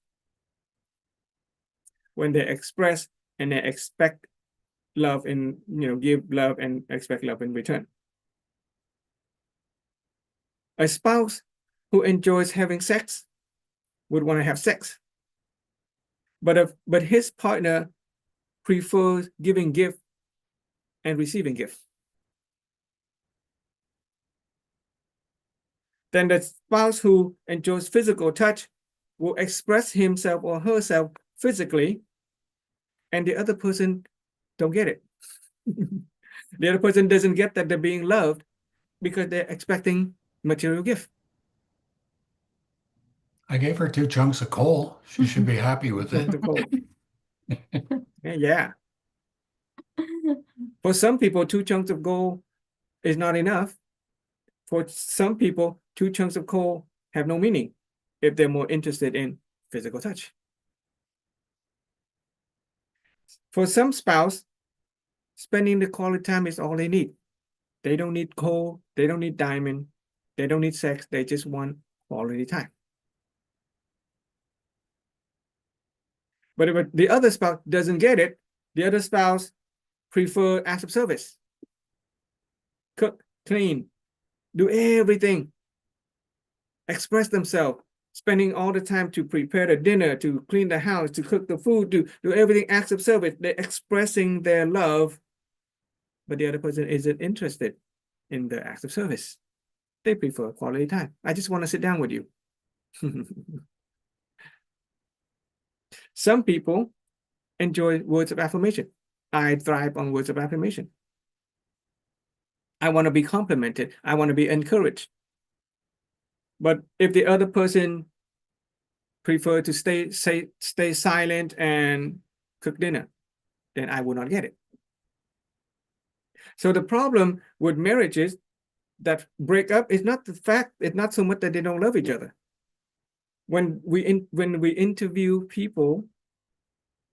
When they express and they expect love and give love and expect love in return. A spouse who enjoys having sex would want to have sex. But his partner prefers giving gift and receiving gift, then the spouse who enjoys physical touch will express himself or herself physically, and the other person don't get it. The other person doesn't get that they're being loved because they're expecting material gift. I gave her 2 chunks of coal. She should be happy with it. Yeah. For some people, 2 chunks of gold is not enough. For some people, 2 chunks of coal have no meaning if they're more interested in physical touch. For some spouse, spending the quality time is all they need. They don't need coal, they don't need diamond, they don't need sex, they just want quality time. But if the other spouse doesn't get it, the other spouse prefer acts of service. Cook, clean, do everything. Express themselves, spending all the time to prepare the dinner, to clean the house, to cook the food, to do everything, acts of service. They're expressing their love, but the other person isn't interested in the acts of service. They prefer quality time. I just want to sit down with you. Some people enjoy words of affirmation. I thrive on words of affirmation. I want to be complimented. I want to be encouraged. But if the other person prefer to stay silent and cook dinner, then I will not get it. So the problem with marriages that break up is not the fact, it's not so much that they don't love each other. When we interview people,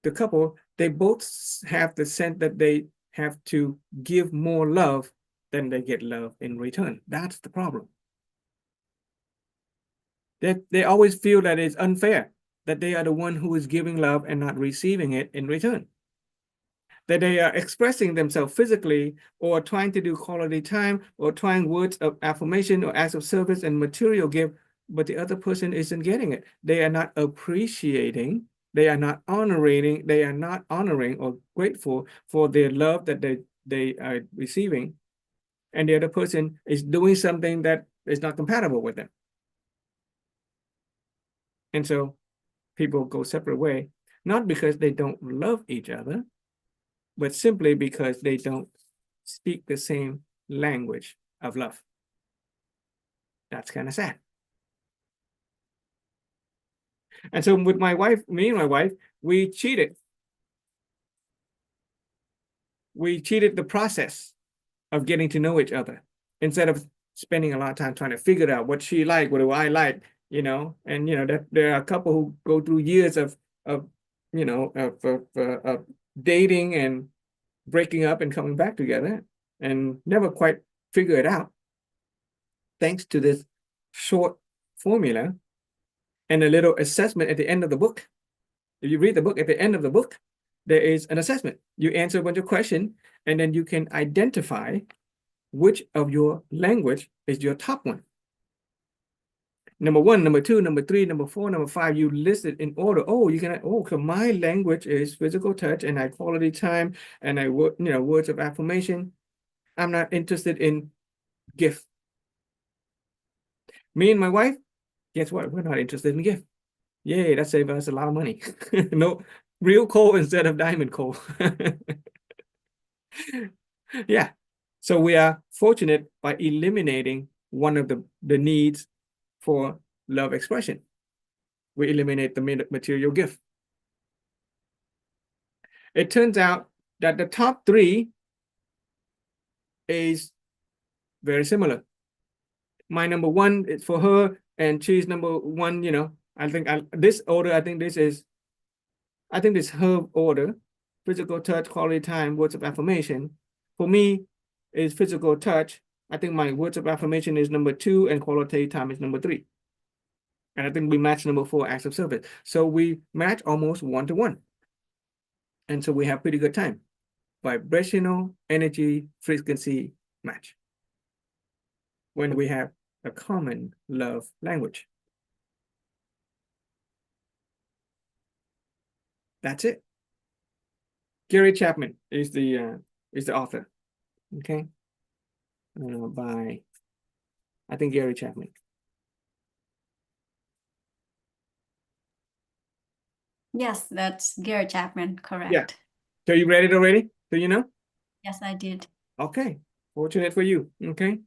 the couple, they both have the sense that they have to give more love than they get love in return. That's the problem. They always feel that it's unfair, that they are the one who is giving love and not receiving it in return. That they are expressing themselves physically or trying to do quality time or trying words of affirmation or acts of service and material gift, but the other person isn't getting it. They are not appreciating, they are not honoring or grateful for their love that they are receiving. And the other person is doing something that is not compatible with them. And so people go separate way, not because they don't love each other, but simply because they don't speak the same language of love. That's kind of sad. And so with my wife, me and my wife, we cheated. We cheated the process of getting to know each other instead of spending a lot of time trying to figure out what she liked, what do I like, and that there are a couple who go through years of dating and breaking up and coming back together and never quite figure it out, thanks to this short formula and a little assessment at the end of the book. If you read the book, at the end of the book, there is an assessment. You answer a bunch of questions, and then you can identify which of your language is your top one. Number 1, number 2, number 3, number 4, number 5, you list it in order. Oh, you can, so my language is physical touch and I quality time and I words of affirmation. I'm not interested in gift. Me and my wife, guess what? We're not interested in gift. Yay, that saved us a lot of money. No, real coal instead of diamond coal. Yeah. So we are fortunate by eliminating one of the needs for love expression. We eliminate the material gift. It turns out that the top three is very similar. My number one is for her, and she's number one. I think this order. I think this is her order: physical touch, quality time, words of affirmation. For me, is physical touch. I think my words of affirmation is number 2, and quality time is number 3. And I think we match number 4, acts of service. So we match almost 1-to-1. And so we have pretty good time. Vibrational, energy, frequency match. When we have a common love language. That's it. Gary Chapman is the author. Okay. By, I think, Gary Chapman. Yes, that's Gary Chapman, correct. So you read it already? Do you know? Yes, I did. Okay. Fortunate for you. Okay.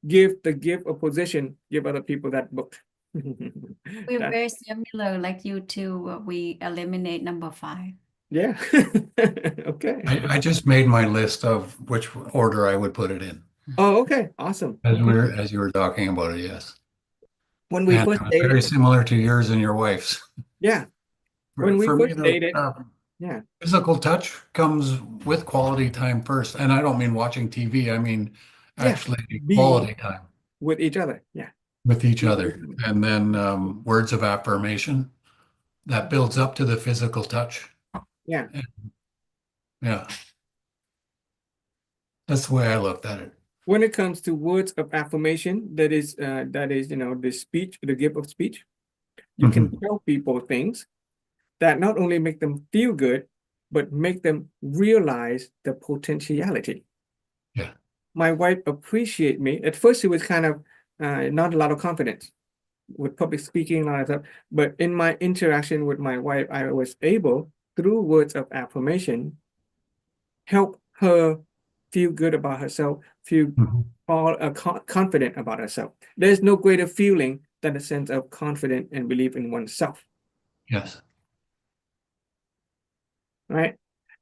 Give the gift of possession. Give other people that book. We're That- very similar, like you two. We eliminate number 5. Yeah. Okay. I just made my list of which order I would put it in Oh, okay. Awesome. as you were talking about it. Yes, When we and first very dated, similar to yours and your wife's. yeah. When we For me, first the, dated, yeah. physical touch comes with quality time first, and I don't mean watching TV. I mean Yeah, actually being- quality time With each other. Yeah. with each other, and then words of affirmation that builds up to the physical touch. Yeah. Yeah, that's the way I looked at it. When it comes to words of affirmation, that is, the speech, the gift of speech, you can tell people things that not only make them feel good, but make them realize the potentiality. Yeah. My wife appreciate me. At first, she was kind of not a lot of confidence with public speaking and all that stuff. But in my interaction with my wife, I was able, through words of affirmation, help her feel good about herself, feel confident about herself. There's no greater feeling than a sense of confidence and belief in oneself, Yes. right?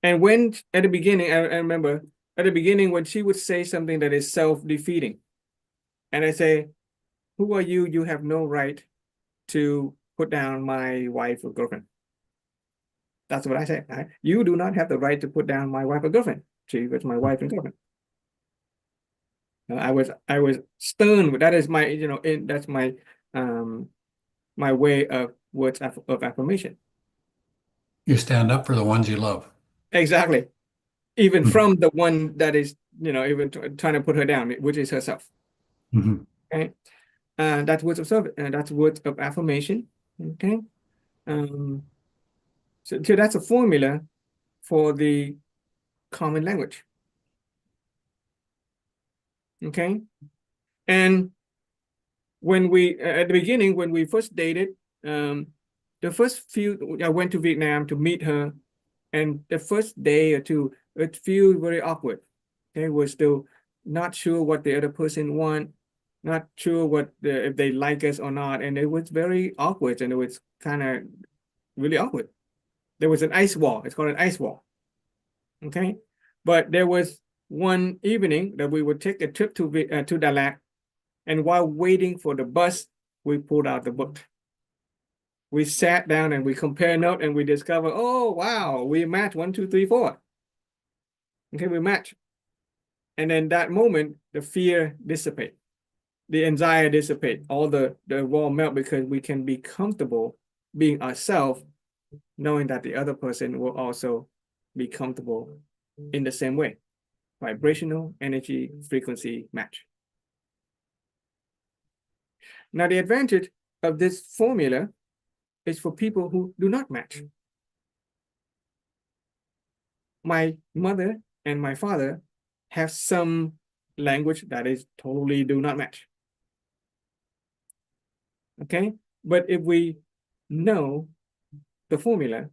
And when at the beginning, I remember at the beginning when she would say something that is self-defeating, and I say, "Who are you? You have no right to put down my wife or girlfriend." That's what I say. Right? You do not have the right to put down my wife or girlfriend. She was my wife and girlfriend. I was stern, but that is my, that's my my way of words of affirmation. You stand up for the ones you love. Exactly. Even Mhm. from the one that is, even trying to put her down, which is herself. Mhm. Okay. That's words of service, that's words of affirmation. Okay. So that's a formula for the common language. Okay. And when we, at the beginning, when we first dated, the first few, I went to Vietnam to meet her, and the first day or two, it feels very awkward. Okay, we're still not sure what the other person want, not sure what if they like us or not, and it was very awkward, and it was kind of really awkward. There was an ice wall. It's called an ice wall. Okay, but there was one evening that we would take a trip to Dalat, and while waiting for the bus, we pulled out the book. We sat down and we compare notes, and we discover, oh wow, we match 1, 2, 3, 4. Okay, we match. And then that moment, the fear dissipate, the anxiety dissipate, all the wall melt, because we can be comfortable being ourselves, knowing that the other person will also be comfortable in the same way. Vibrational, energy, frequency match. Now, the advantage of this formula is for people who do not match. My mother and my father have some language that is totally do not match. Okay, but if we know the formula,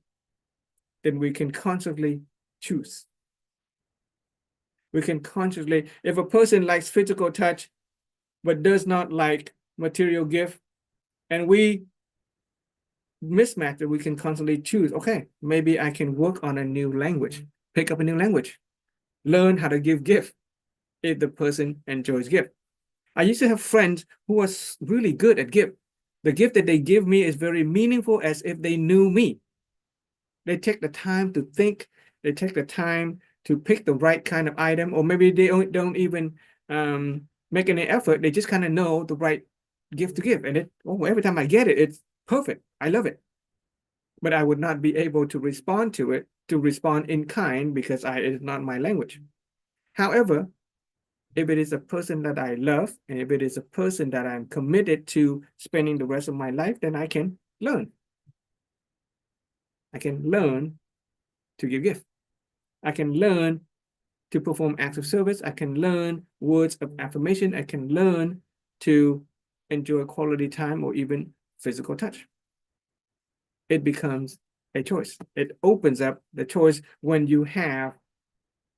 then we can constantly choose. We can consciously, if a person likes physical touch, but does not like material gift, and we mismatch it, we can constantly choose, okay, maybe I can work on a new language, pick up a new language, learn how to give gift if the person enjoys gift. I used to have friends who was really good at gift. The gift that they give me is very meaningful, as if they knew me. They take the time to think, they take the time to pick the right kind of item, or maybe they don't even make any effort. They just kind of know the right gift to give. And every time I get it, it's perfect. I love it. But I would not be able to respond to it, to respond in kind, because it's not my language. However, if it is a person that I love, and if it is a person that I'm committed to spending the rest of my life, then I can learn. I can learn to give gift. I can learn to perform acts of service. I can learn words of affirmation. I can learn to enjoy quality time or even physical touch. It becomes a choice. It opens up the choice when you have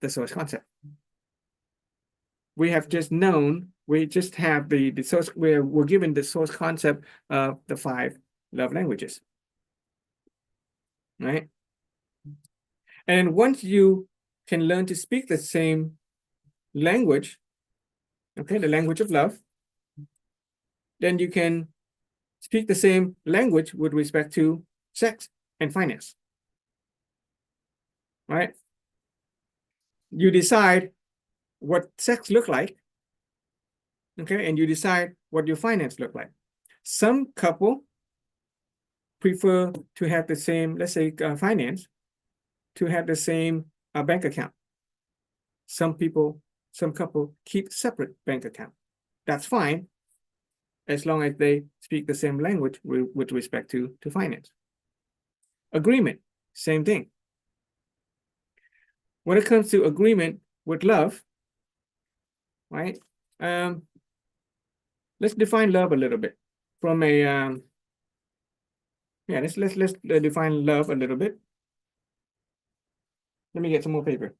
the source concept. We have just known, we just have the source, we're given the source concept of the 5 love languages, right? And once you can learn to speak the same language, okay, the language of love, then you can speak the same language with respect to sex and finance, right? You decide what sex look like, okay, and you decide what your finance look like. Some couple prefer to have the same, let's say, finance, to have the same bank account. Some couple keep separate bank account. That's fine, as long as they speak the same language with respect to finance. Agreement, same thing. When it comes to agreement with love, right? Let's define love a little bit from a let's define love a little bit. Let me get some more paper.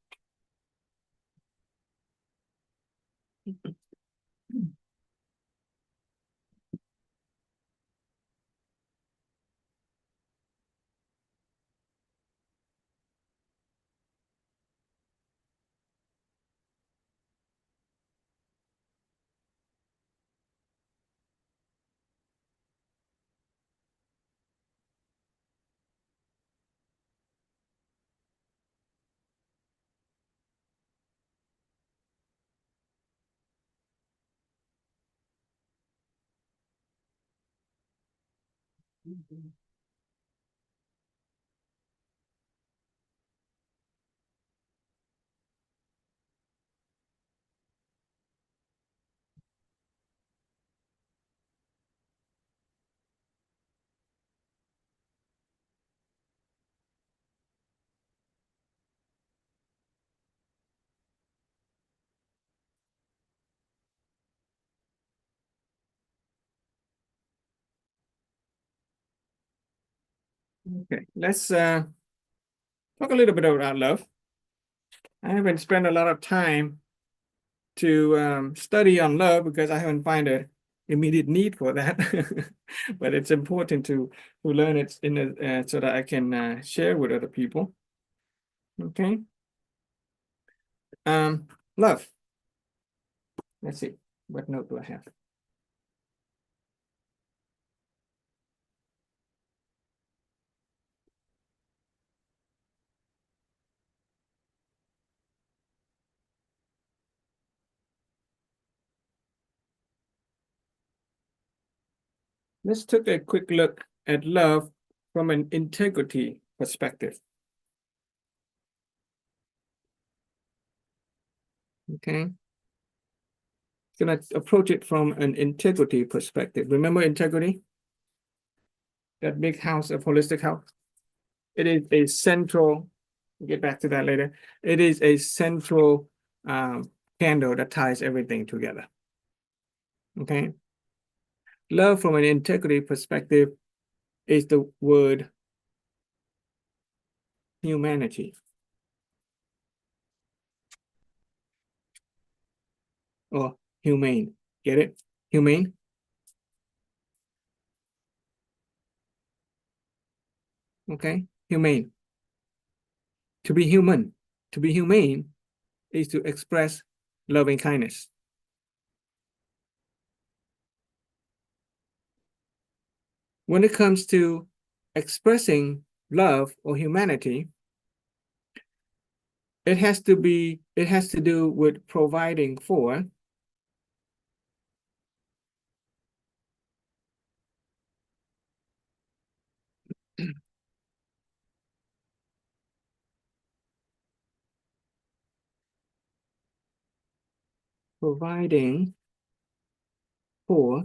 Okay, let's talk a little bit about love. I haven't spent a lot of time to study on love because I haven't found an immediate need for that. But it's important to learn it so that I can share with other people. Okay. Love. Let's see, what note do I have? Let's take a quick look at love from an integrity perspective. Okay. Gonna approach it from an integrity perspective. Remember integrity? That big house of holistic health. It is a central, we'll get back to that later. It is a central candle that ties everything together. Okay. Love from an integrity perspective is the word humanity. or humane. Get it? Humane. Okay, humane. To be human, to be humane is to express loving kindness. When it comes to expressing love or humanity, it has to do with providing for providing for,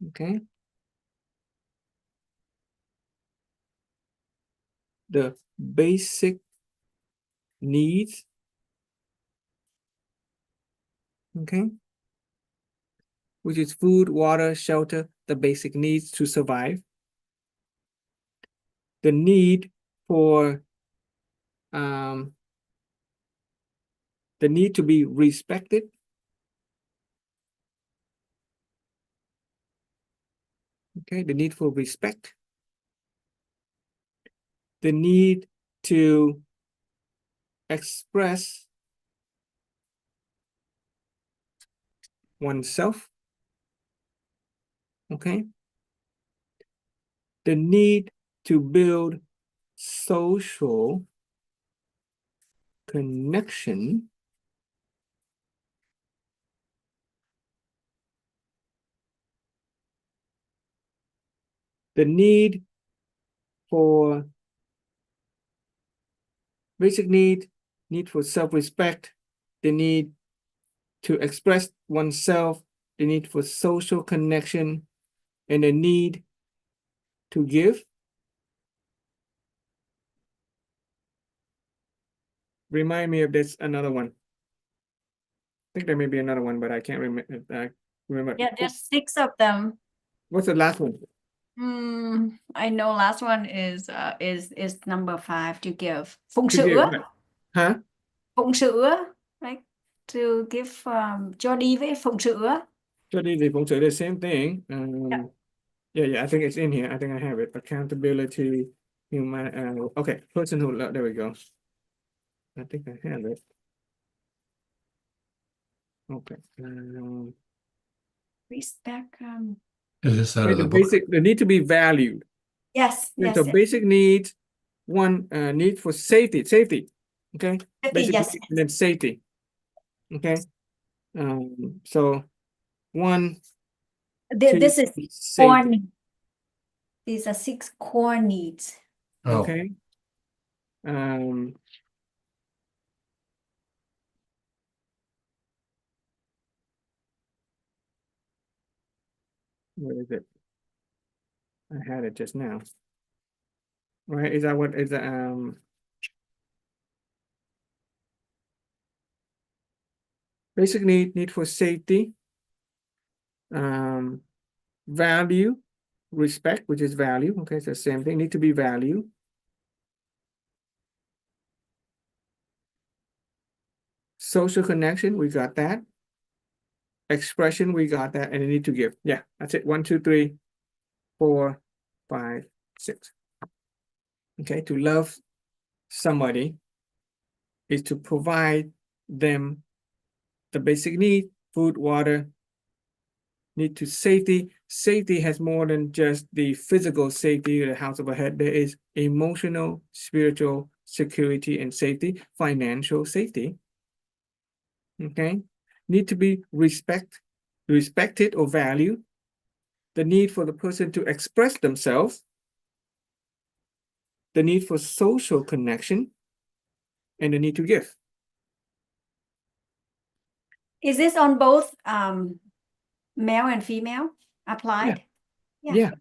okay, the basic needs, okay, which is food, water, shelter, the basic needs to survive. The need for the need to be respected, okay, the need for respect, the need to express oneself, okay, the need to build social connection, the need for basic need for self-respect, the need to express oneself, the need for social connection, and the need to give. Remind me if there's another one. I think there may be another one, but I can't remember. Yeah, there's 6 of them. What's the last one? I know last one is number 5, to give. Phụng To give, sữa. right? Huh? Phụng sữa, like to give, cho đi với phụng sữa. So the same thing. Yeah, I think it's in here. I think I have it. Accountability, human. Okay, personhood. There we go. I think I have it. Okay. Respect. Is this out Okay, of the the book? basic, the need to be valued. Yes, Okay, yes, so yes. basic needs, one need for safety. Okay, Safety, basic yes. needs and then safety. Okay, so one, two, This is core safety. needs. These are 6 core needs. Oh, Okay. Where is it? I had it just now. Right? Is that what is basic need for safety, value, respect, which is value. Okay, it's the same thing. Need to be valued. Social connection, we got that. Expression, we got that, and the need to give. Yeah, that's it. 1, 2, 3, 4, 5, 6. Okay, to love somebody is to provide them the basic need, food, water, need to safety. Safety has more than just the physical safety, the house over head. There is emotional, spiritual security and safety, financial safety. Okay, need to be respected or valued. The need for the person to express themselves, the need for social connection, and the need to give. Is this on both male and female applied? Yeah.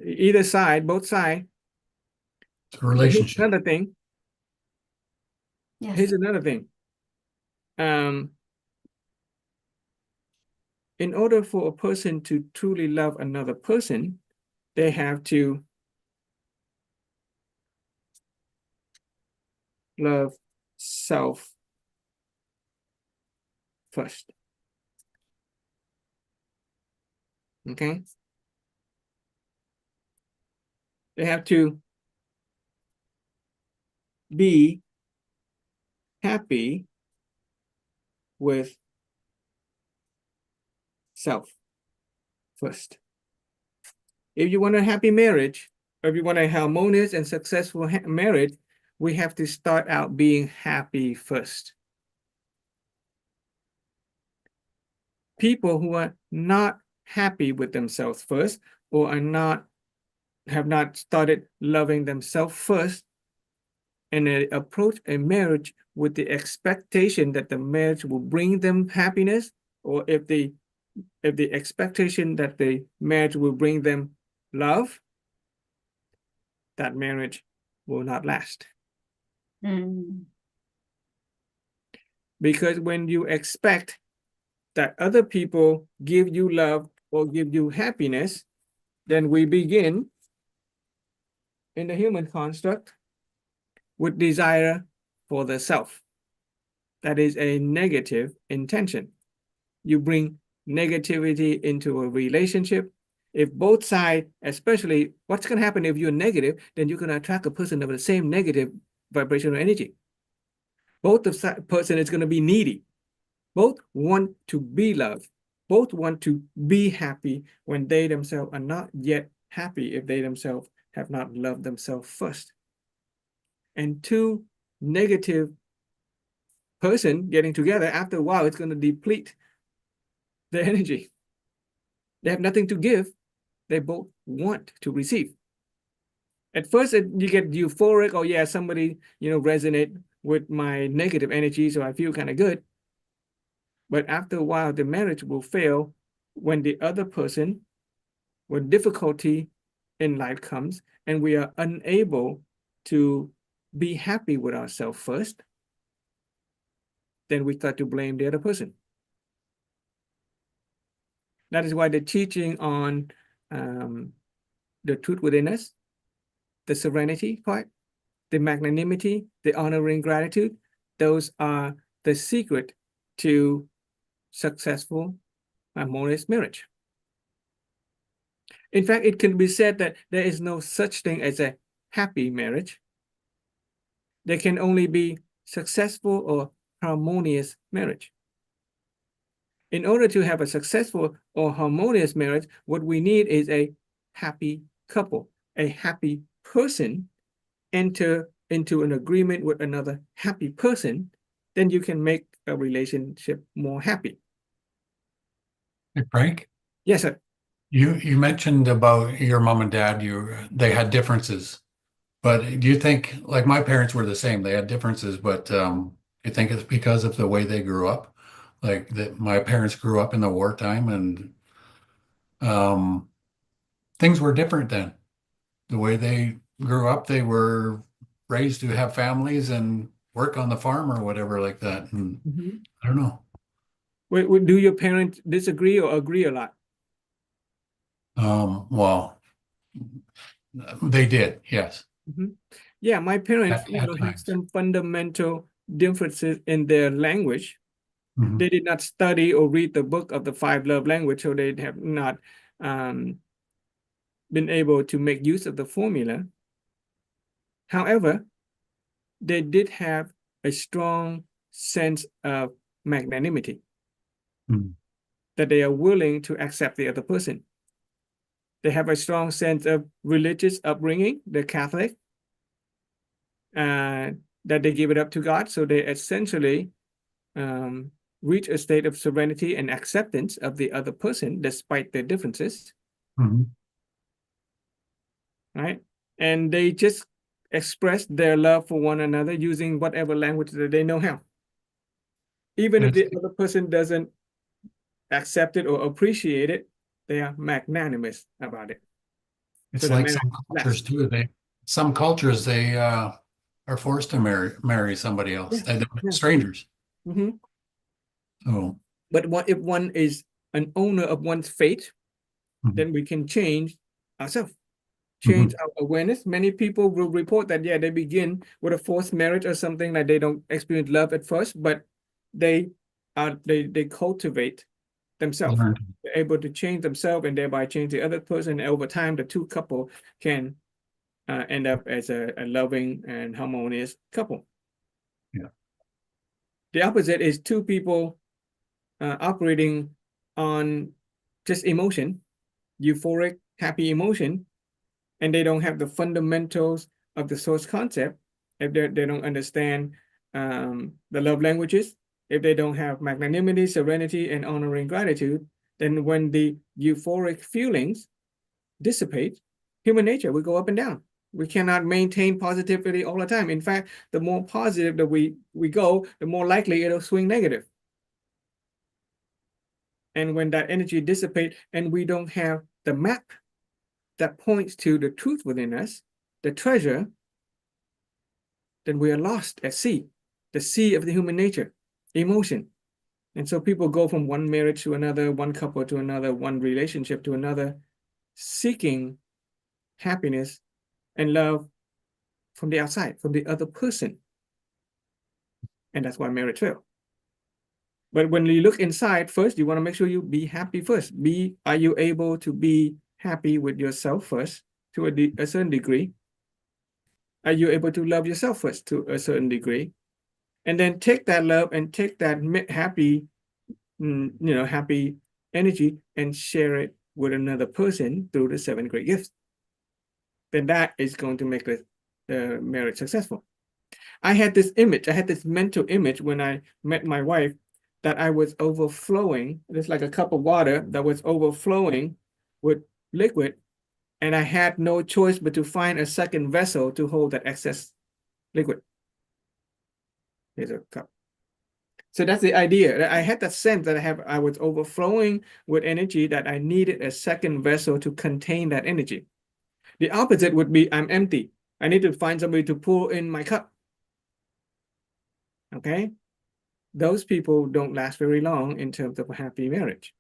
Either side, both sides. it's a relationship. Here's another thing. Yes. Here's another thing. In order for a person to truly love another person, they have to love self first. Okay? They have to be happy with self first. If you want a happy marriage, or if you want a harmonious and successful marriage, we have to start out being happy first. People who are not happy with themselves first, or have not started loving themselves first, and they approach a marriage with the expectation that the marriage will bring them happiness, or if the expectation that the marriage will bring them love, that marriage will not last. Mm. Because when you expect that other people give you love or give you happiness, then we begin in the human construct with desire for the self. That is a negative intention. You bring negativity into a relationship. If both sides, especially what's going to happen if you're negative, then you're going to attract a person of the same negative vibrational energy. Both the person is going to be needy. Both want to be loved. Both want to be happy when they themselves are not yet happy if they themselves have not loved themselves first. And two negative person getting together, after a while, it's going to deplete their energy. They have nothing to give. They both want to receive. At first, you get euphoric. Oh yeah, somebody resonate with my negative energy, so I feel kind of good. But after a while, the marriage will fail when the other person, when difficulty in life comes, and we are unable to be happy with ourselves first. Then we start to blame the other person. That is why the teaching on the truth within us, the serenity part, the magnanimity, the honoring gratitude, those are the secret to successful, harmonious marriage. In fact, it can be said that there is no such thing as a happy marriage. There can only be successful or harmonious marriage. In order to have a successful or harmonious marriage, what we need is a happy couple, a happy person enter into an agreement with another happy person, then you can make a relationship more happy. Hey, Frank, Yes, sir. you mentioned about your mom and dad, they had differences, but do you think, like my parents were the same, they had differences, but you think it's because of the way they grew up? Like that my parents grew up in the wartime and things were different then. The way they grew up, they were raised to have families and work on the farm or whatever like that. And I don't know. Do your parents disagree or agree a lot? Well, they did, yes. Yeah, my parents At have times. some fundamental differences in their language. Mhm. They did not study or read the book of the 5 love language, so they have not been able to make use of the formula. However, they did have a strong sense of magnanimity, that they are willing to accept the other person. They have a strong sense of religious upbringing, they're Catholic, that they give it up to God. So they essentially reach a state of serenity and acceptance of the other person despite their differences. Right? And they just express their love for one another using whatever language that they know how. Even if the other person doesn't accept it or appreciate it, they are magnanimous about it. It's So like some cultures too. Some cultures they are forced to marry somebody else. They're strangers. Oh. But if one is an owner of one's fate, then we can change ourselves, change our awareness. Many people will report that, yeah, they begin with a forced marriage or something, like they don't experience love at first, but they they cultivate themselves. Learned. They're able to change themselves and thereby change the other person. And over time, the two couple can end up as a loving and harmonious couple. Yeah. The opposite is two people operating on just emotion, euphoric, happy emotion, and they don't have the fundamentals of the source concept. If they don't understand the love languages, if they don't have magnanimity, serenity, and honoring gratitude, then when the euphoric feelings dissipate, human nature will go up and down. We cannot maintain positivity all the time. In fact, the more positive that we go, the more likely it'll swing negative. And when that energy dissipates and we don't have the map that points to the truth within us, the treasure, then we are lost at sea, the sea of the human nature, emotion. And so people go from one marriage to another, one couple to another, one relationship to another, seeking happiness and love from the outside, from the other person. And that's why marriage fails. But when you look inside, first, you want to make sure you be happy first. Are you able to be happy with yourself first to a certain degree? Are you able to love yourself first to a certain degree? And then take that love and take that happy, happy energy and share it with another person through the 7 great gifts. Then that is going to make the marriage successful. I had this mental image when I met my wife, that I was overflowing. It's like a cup of water that was overflowing with liquid, and I had no choice but to find a second vessel to hold that excess liquid. Here's a cup. So that's the idea. I had that sense that I was overflowing with energy, that I needed a second vessel to contain that energy. The opposite would be I'm empty. I need to find somebody to pull in my cup. Okay? Those people don't last very long in terms of a happy marriage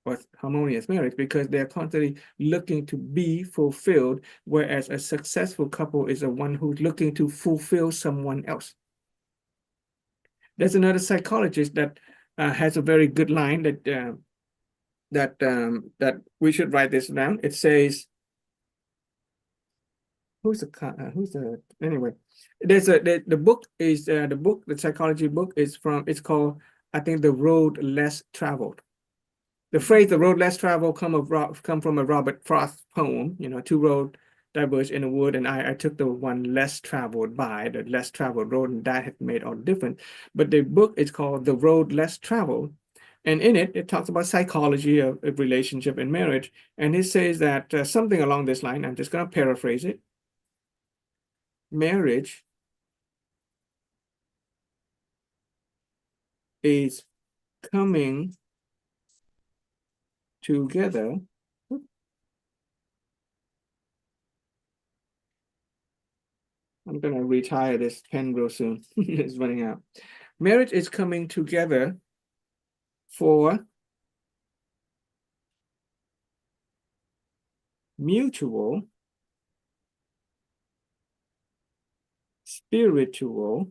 or harmonious marriage, because they're constantly looking to be fulfilled, whereas a successful couple is the one who's looking to fulfill someone else. There's another psychologist that has a very good line that we should write this down. It says, anyway, there's the psychology book is from, it's called, I think, The Road Less Traveled. The phrase "the road less traveled" come from a Robert Frost poem. Two roads diverge in the wood, and I took the one less traveled by, the less traveled road, and that had made all the difference. But the book is called The Road Less Traveled, and in it talks about psychology of relationship and marriage. And it says that something along this line. I'm just going to paraphrase it. Marriage is coming together I'm going to retire this pen real soon. It's running out. Marriage is coming together for mutual spiritual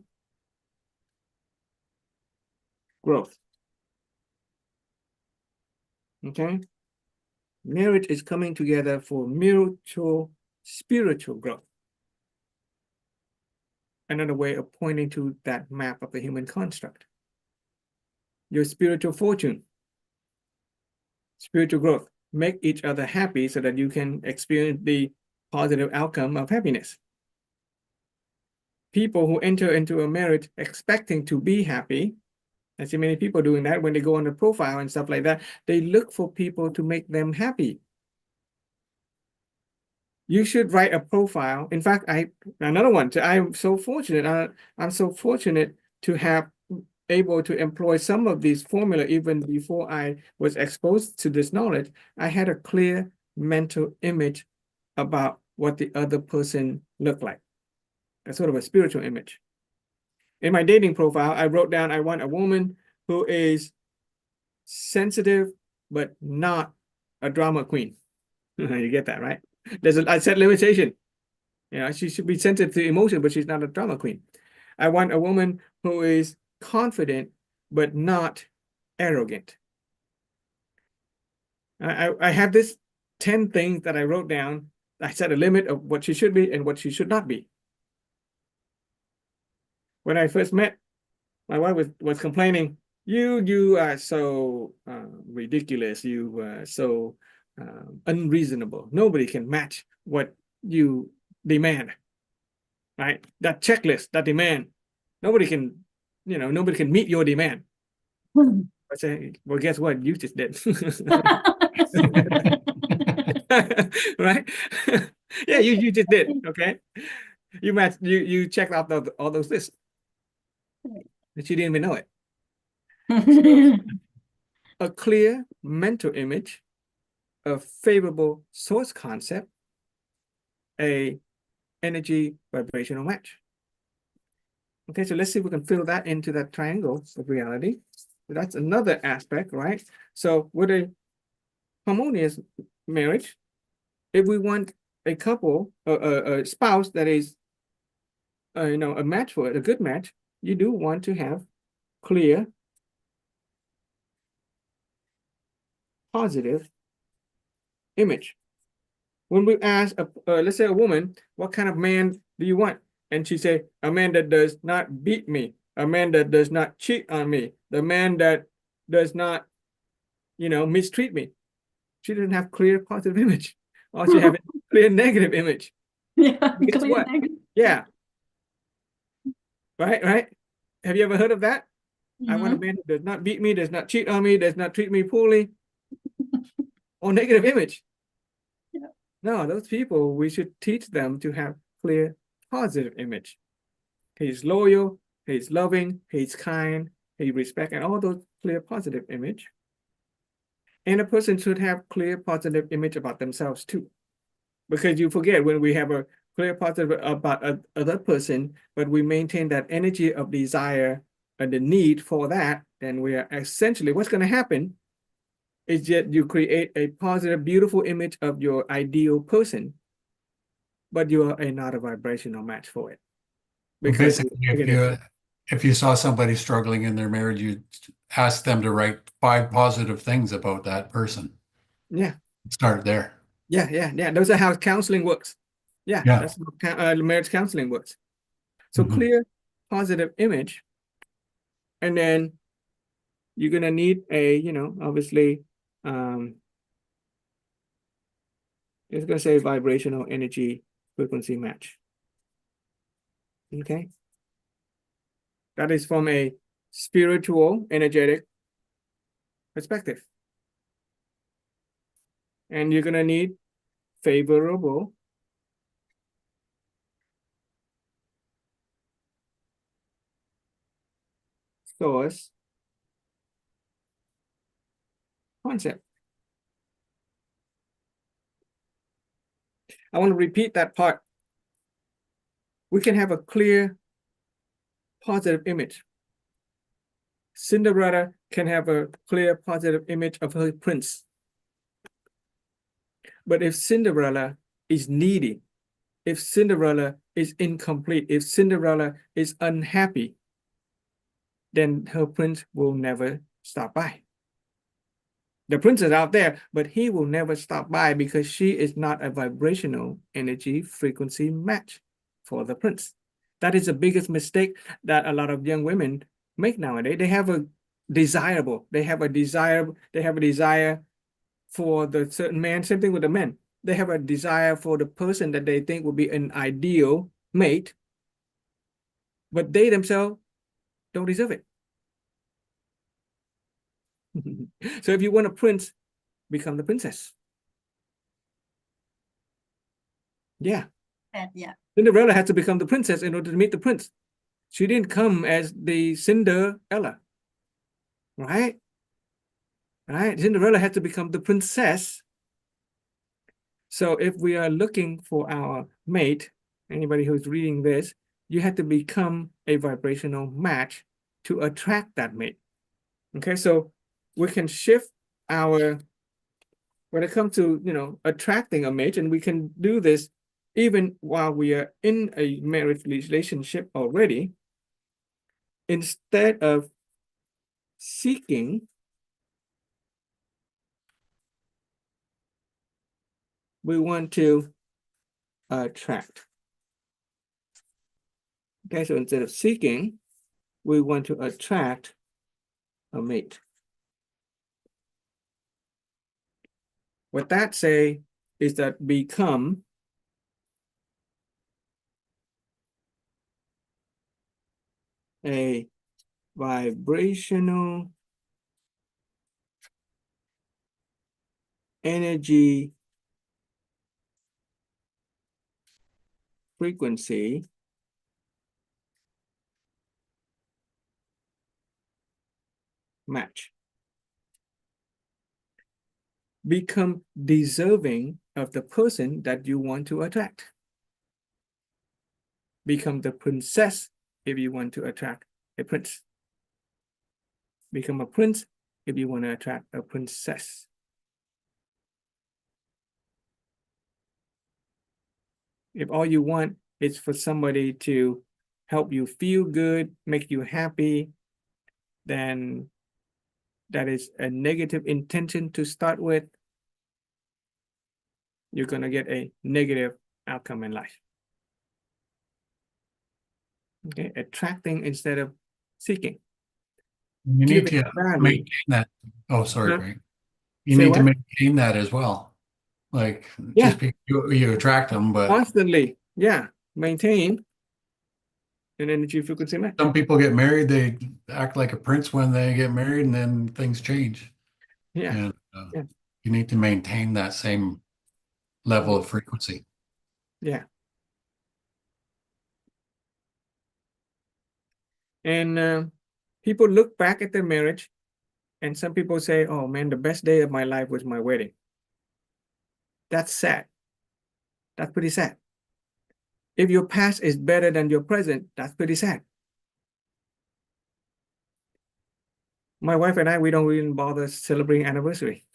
growth. Okay? Marriage is coming together for mutual spiritual growth. Another way of pointing to that map of the human construct. Your spiritual fortune, spiritual growth. Make each other happy so that you can experience the positive outcome of happiness. People who enter into a marriage expecting to be happy, I see many people doing that when they go on the profile and stuff like that, they look for people to make them happy. You should write a profile. In fact, another one. I'm so fortunate. I'm so fortunate to have able to employ some of these formula even before I was exposed to this knowledge. I had a clear mental image about what the other person looked like. That's sort of a spiritual image. In my dating profile, I wrote down, I want a woman who is sensitive, but not a drama queen. You get that, right? I set limitation. She should be sensitive to emotion, but she's not a drama queen. I want a woman who is confident, but not arrogant. I have this 10 things that I wrote down. I set a limit of what she should be and what she should not be. When I first met, my wife was complaining, you are so ridiculous, you are so unreasonable. Nobody can match what you demand, right? That checklist, that demand, nobody can meet your demand. I say, well, guess what? You just did. Right? Yeah, you just did. Okay. You checked out all those lists. But you didn't even know it. A clear mental image, a favorable source concept, a energy vibrational match. Okay, so let's see if we can fill that into that triangle of reality. So that's another aspect, right? So with a harmonious marriage, if we want a couple, a spouse that is, a match for it, a good match, you do want to have clear, positive image. When we ask, let's say a woman, what kind of man do you want? And she say, a man that does not beat me, a man that does not cheat on me, the man that does not, mistreat me. She doesn't have clear positive image. Or she have a clear negative image. Yeah, Guess what? Yeah. Right. Have you ever heard of that? I want a man who does not beat me, does not cheat on me, does not treat me poorly. Or negative image. Yeah. No, those people, we should teach them to have clear positive image. He's loyal, he's loving, he's kind, he respects, and all those clear positive image. And a person should have clear positive image about themselves too. Because you forget, when we have a clear positive about other person, but we maintain that energy of desire and the need for that, then we are essentially, what's going to happen is that you create a positive, beautiful image of your ideal person, but you are not a vibrational match for it. Because basically, if you saw somebody struggling in their marriage, you'd ask them to write 5 positive things about that person. Yeah. Start there. Yeah. Those are how counseling works. Yeah. That's how marriage counseling works. So clear, positive image. And then you're going to need a, obviously, it's going to say vibrational energy frequency match. Okay. That is from a spiritual, energetic perspective. And you're going to need favorable source concept. I want to repeat that part. We can have a clear, positive image. Cinderella can have a clear, positive image of her prince. But if Cinderella is needy, if Cinderella is incomplete, if Cinderella is unhappy, then her prince will never stop by. The prince is out there, but he will never stop by because she is not a vibrational energy frequency match for the prince. That is the biggest mistake that a lot of young women make nowadays. They have a desire for the certain man. Same thing with the men. They have a desire for the person that they think will be an ideal mate, but they themselves don't deserve it. So if you want a prince, become the princess. Yeah. Yeah. Cinderella had to become the princess in order to meet the prince. She didn't come as the Cinderella. Right? Cinderella had to become the princess. So if we are looking for our mate, anybody who's reading this, you have to become a vibrational match to attract that mate. Okay, so we can shift when it comes to, attracting a mate, and we can do this even while we are in a marriage relationship already. Instead of seeking we want to attract. Okay, so instead of seeking, we want to attract a mate. What that say is that become a vibrational energy frequency match. Become deserving of the person that you want to attract. Become the princess if you want to attract a prince. Become a prince if you want to attract a princess. If all you want is for somebody to help you feel good, make you happy, then that is a negative intention to start with. You're going to get a negative outcome in life. Okay, attracting instead of seeking. You need Giving to value. maintain that. Oh, sorry, Huh? Greg. You Say need to what? maintain that as well. Like Yeah. just because you attract them, but Constantly, yeah, maintain an energy frequency match. some people get married, they act like a prince when they get married, and then things change. Yeah, And yeah. you need to maintain that same level of frequency. yeah. And people look back at their marriage, and some people say, "Oh man, the best day of my life was my wedding." That's sad. That's pretty sad. If your past is better than your present, that's pretty sad. My wife and I, we don't even bother celebrating anniversary.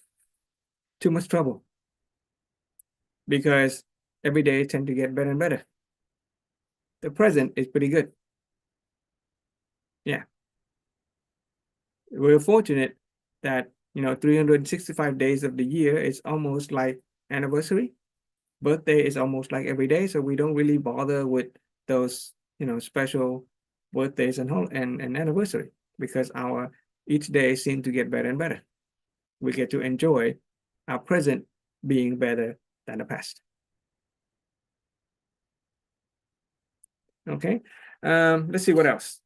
Too much trouble. Because every day tend to get better and better. The present is pretty good. Yeah. We're fortunate that, 365 days of the year is almost like anniversary. Birthday is almost like every day, so we don't really bother with those, special birthdays and anniversary, because our each day seems to get better and better. We get to enjoy our present being better than the past. Okay, let's see what else.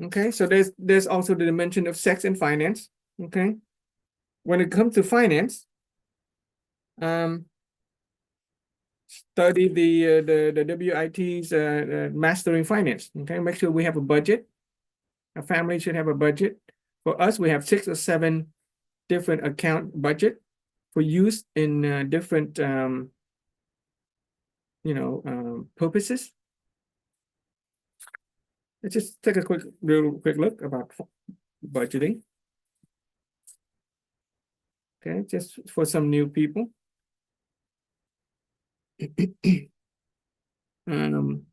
Okay, so there's also the dimension of sex and finance. Okay, when it comes to finance, study the WIT's mastering finance. Okay, make sure we have a budget. A family should have a budget. For us, we have 6 or 7 different account budget for use in different purposes. Let's just take a real quick look about budgeting. Okay, just for some new people. I'm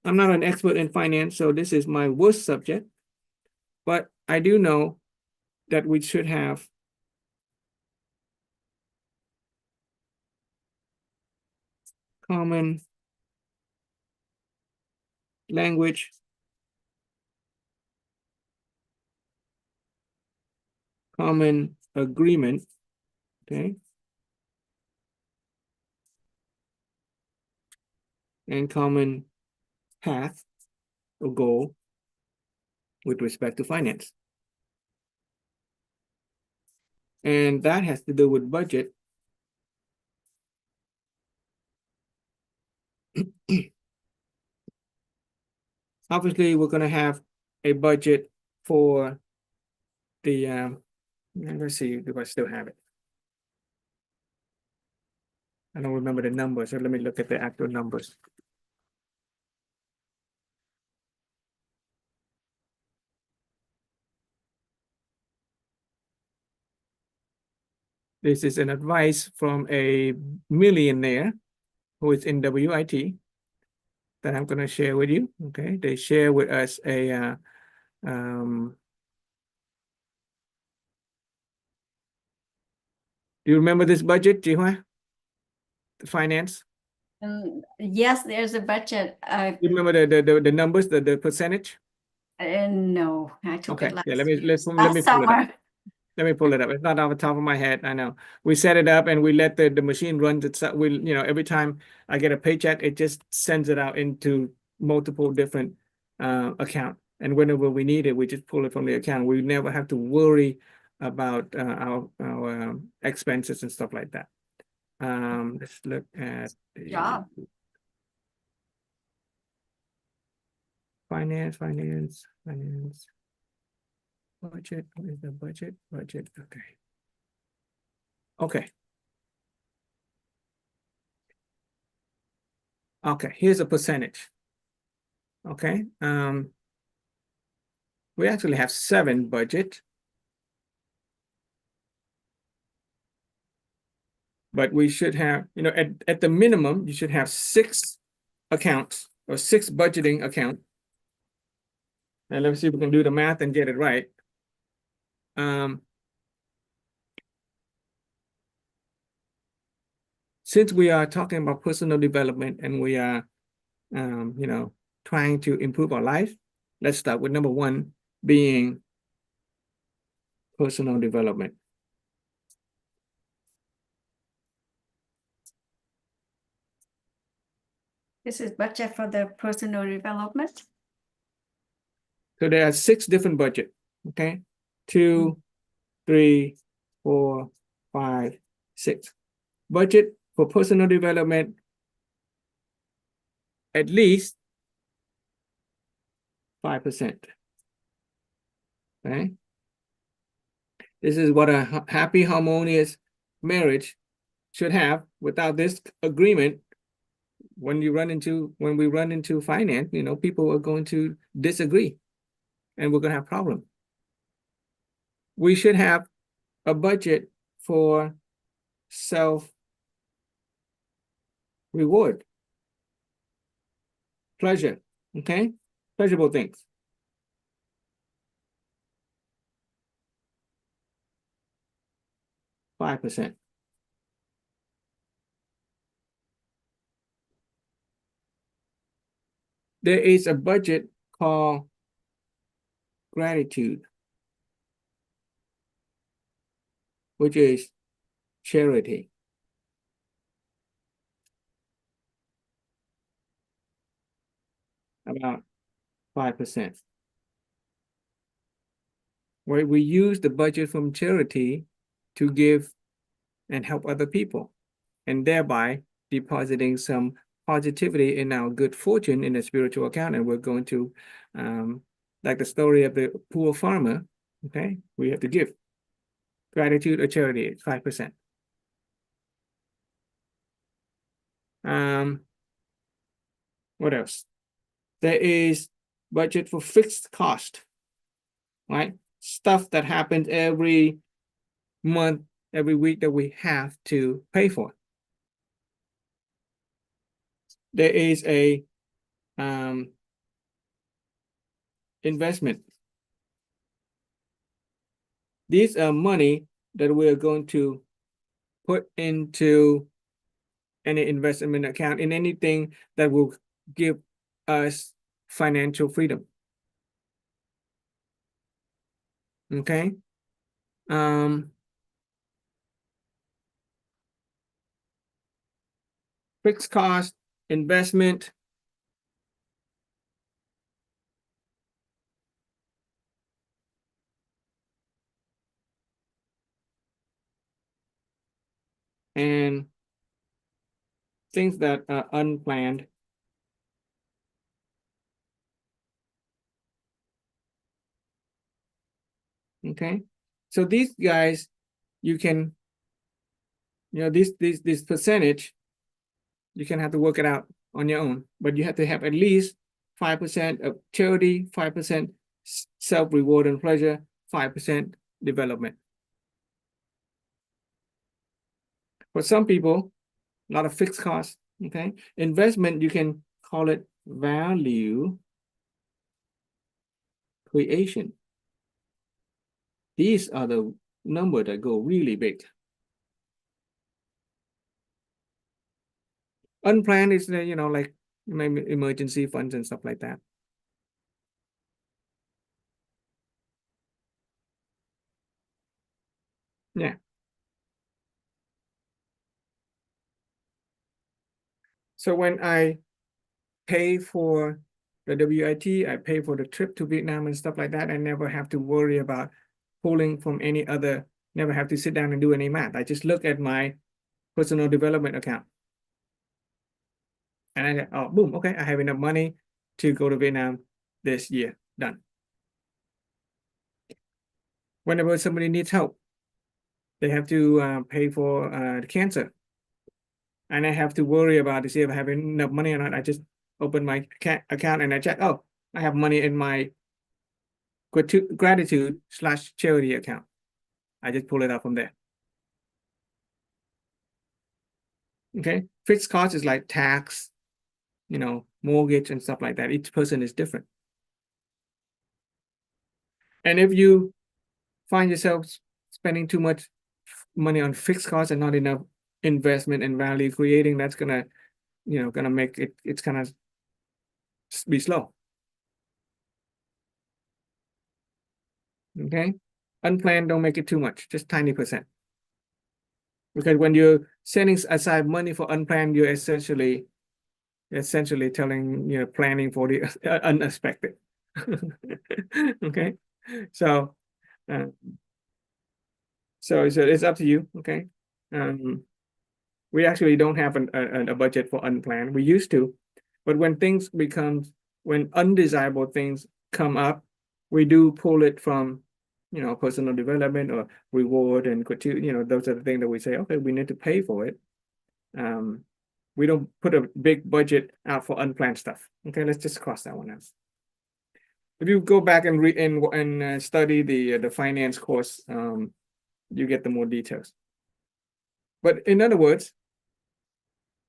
not an expert in finance, so this is my worst subject, but I do know that we should have common language, common agreement, okay, and common path or goal with respect to finance. And that has to do with budget. Obviously, we're going to have a budget for the, let's see if I still have it. I don't remember the numbers, so let me look at the actual numbers. This is an advice from a millionaire who is in WIT that I'm going to share with you. Okay, they share with us a Do you remember this budget, Jihua? The finance? Yes, there's a budget. You remember the numbers, the percentage? No, I took Okay, it last yeah, let me year, pull last it up. summer. Let me pull it up. It's not off the top of my head. I know. We set it up and we let the machine run itself. We, every time I get a paycheck, it just sends it out into multiple different account. And whenever we need it, we just pull it from the account. We never have to worry about our expenses and stuff like that. Let's look at the Job. finance. Budget, what is the budget? Budget, okay. Okay. Okay, here's a percentage. Okay, we actually have 7 budget. But we should have, at the minimum, you should have 6 accounts or 6 budgeting accounts. And let's see if we can do the math and get it right. Since we are talking about personal development and we are, trying to improve our life, let's start with number 1 being personal development. This is budget for the personal development. So there are 6 different budget, okay? 2, 3, 4, 5, 6. Budget for personal development, at least 5%. Okay? This is what a happy, harmonious marriage should have. Without this agreement, when we run into finance, people are going to disagree and we're going to have problems. We should have a budget for self-reward, pleasure, okay? Pleasurable things. %5. There is a budget called gratitude, which is charity. About 5%. Where we use the budget from charity to give and help other people, and thereby depositing some positivity in our good fortune in the spiritual account. And we're going to, like the story of the poor farmer, okay? We have to give. Gratitude or charity, 5%. What else? There is budget for fixed cost, right? Stuff that happens every month, every week that we have to pay for. There is a investment. These are money that we are going to put into any investment account in anything that will give us financial freedom. Okay. Fixed cost, investment. And things that are unplanned. Okay, so these guys, you can, this percentage, you can have to work it out on your own, but you have to have at least 5% of charity, 5% self-reward and pleasure, 5% development. For some people, a lot of fixed costs, okay? Investment, you can call it value creation. These are the numbers that go really big. Unplanned is, like maybe emergency funds and stuff like that. Yeah. So when I pay for the WIT, I pay for the trip to Vietnam and stuff like that, I never have to worry about pulling from any other, never have to sit down and do any math. I just look at my personal development account. And I say, oh, boom, okay, I have enough money to go to Vietnam this year, done. Whenever somebody needs help, they have to pay for the cancer. And I have to worry about to see if I have enough money or not. I just open my account and I check, oh, I have money in my gratitude/charity account. I just pull it out from there. Okay, fixed cost is like tax, mortgage and stuff like that. Each person is different. And if you find yourself spending too much money on fixed costs and not enough investment and value creating, that's gonna make it's gonna be slow. Okay, unplanned, don't make it too much, just tiny percent. Because when you're setting aside money for unplanned, you're essentially telling, planning for the unexpected. Okay, so it's up to you. Okay, we actually don't have a budget for unplanned. We used to, but when undesirable things come up, we do pull it from, personal development or reward and gratuity. Those are the things that we say, okay, we need to pay for it. We don't put a big budget out for unplanned stuff. Okay, let's just cross that one out. If you go back and read and study the finance course, you get the more details. But in other words,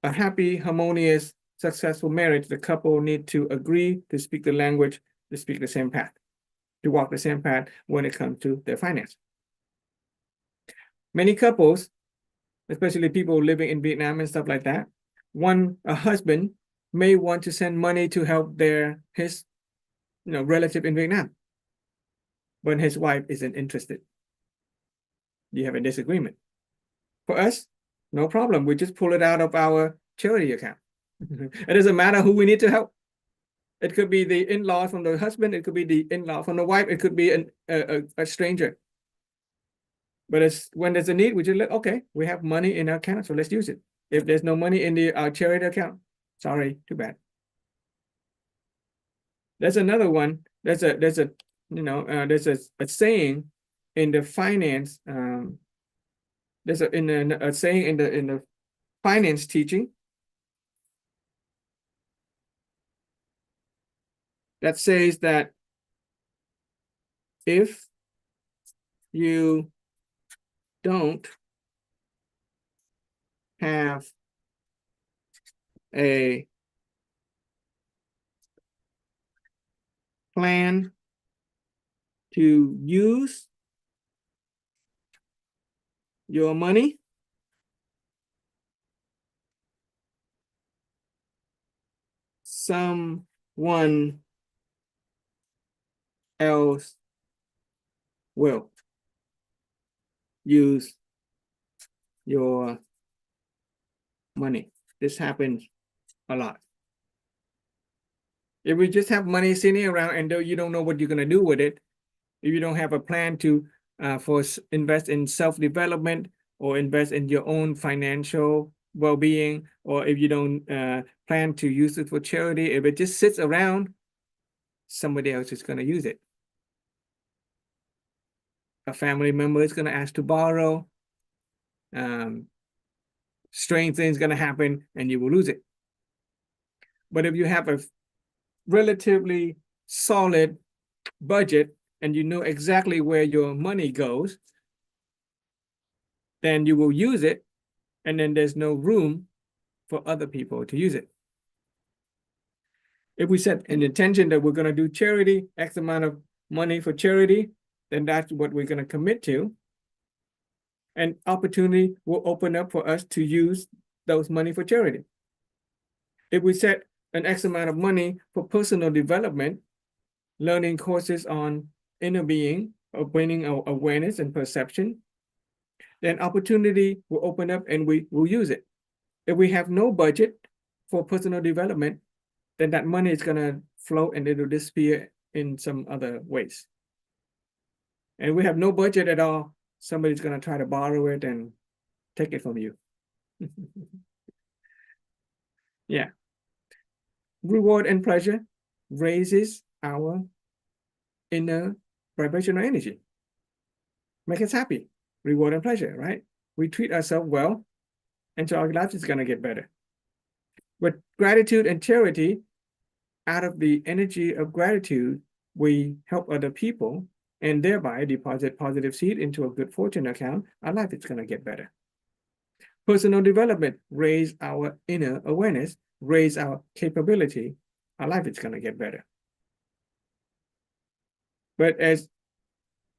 a happy, harmonious, successful marriage, the couple need to agree to speak the language, to speak the same path, to walk the same path when it comes to their finance. Many couples, especially people living in Vietnam and stuff like that, a husband may want to send money to help his relative in Vietnam, but his wife isn't interested. You have a disagreement. For us, no problem. We just pull it out of our charity account. It doesn't matter who we need to help. It could be the in-law from the husband. It could be the in-law from the wife. It could be a stranger. But when there's a need, we just look, okay, we have money in our account, so let's use it. If there's no money in our charity account, sorry, too bad. There's another one. There's a saying in the finance. There's a saying in the finance teaching that says that if you don't have a plan to use your money, someone else will use your money. This happens a lot. If we just have money sitting around and you don't know what you're going to do with it, if you don't have a plan to invest in self-development or invest in your own financial well-being, or if you don't plan to use it for charity, if it just sits around, somebody else is going to use it. A family member is going to ask to borrow. Strange things going to happen and you will lose it. But if you have a relatively solid budget and you know exactly where your money goes, then you will use it, and then there's no room for other people to use it. If we set an intention that we're going to do charity, X amount of money for charity, then that's what we're going to commit to. And opportunity will open up for us to use those money for charity. if we set an X amount of money for personal development, learning courses on inner being, opening our awareness and perception, then opportunity will open up and we will use it. If we have no budget for personal development, then that money is gonna flow and it'll disappear in some other ways. And we have no budget at all, somebody's gonna try to borrow it and take it from you. Yeah. Reward and pleasure raises our inner vibrational energy. Make us happy. Reward and pleasure, right? We treat ourselves well, and so our life is gonna get better. With gratitude and charity, out of the energy of gratitude, we help other people and thereby deposit positive seed into a good fortune account. Our life is gonna get better. Personal development, raise our inner awareness, raise our capability. Our life is gonna get better. But as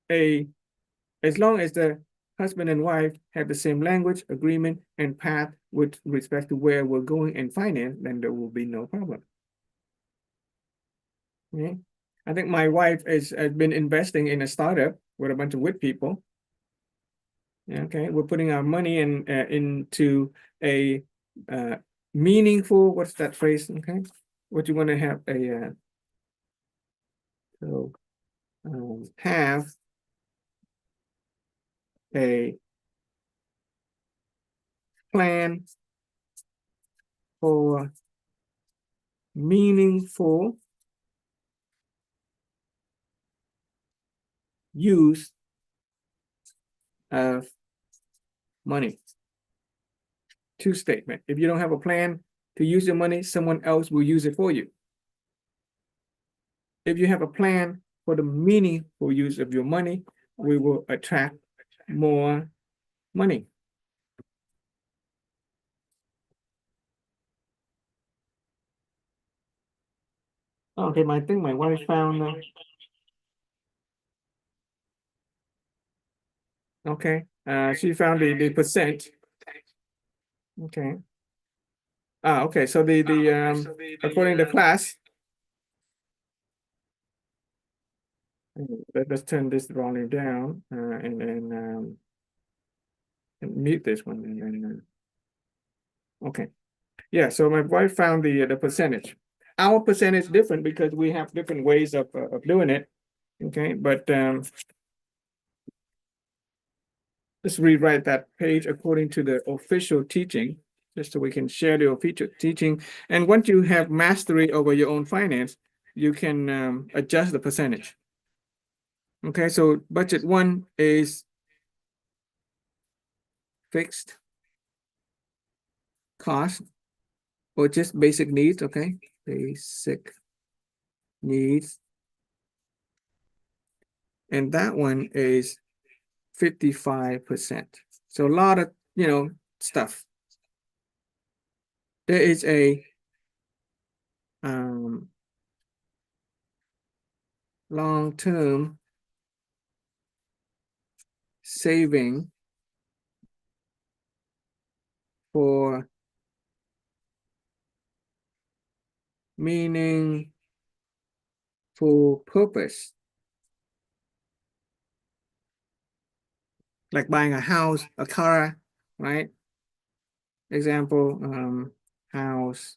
long as the husband and wife have the same language, agreement, and path with respect to where we're going and finance, then there will be no problem. Okay. I think my wife has been investing in a startup with a bunch of wit people. Okay, we're putting our money into a meaningful, what's that phrase? Okay, what you want to have a have a plan for meaningful use of money. Two statement. If you don't have a plan to use your money, someone else will use it for you. If you have a plan for the meaningful use of your money, we will attract more money. Okay, I think my wife found. Okay, she found the percent. Okay. Okay, so according to class. Let's turn this volume down and mute this one and then okay. Yeah, so my wife found the percentage. Our percentage is different because we have different ways of doing it. Okay, but let's rewrite that page according to the official teaching, just so we can share the official teaching. And once you have mastery over your own finance, you can adjust the percentage. Okay, so budget 1 is fixed cost or just basic needs. Okay, basic needs. And that one is 55%. So a lot of, stuff. There is a long-term saving for meaningful purpose. Like buying a house, a car, right? Example, house,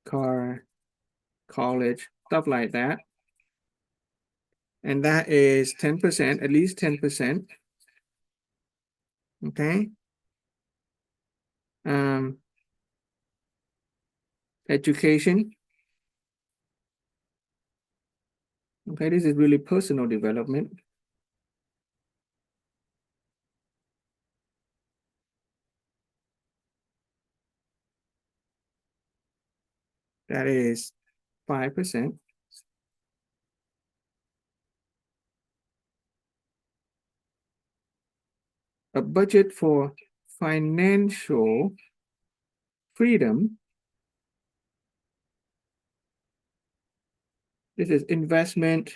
car, college, stuff like that. And that is 10%, at least 10%. Okay. Education. Okay, this is really personal development. That is 5%. A budget for financial freedom. This is investment,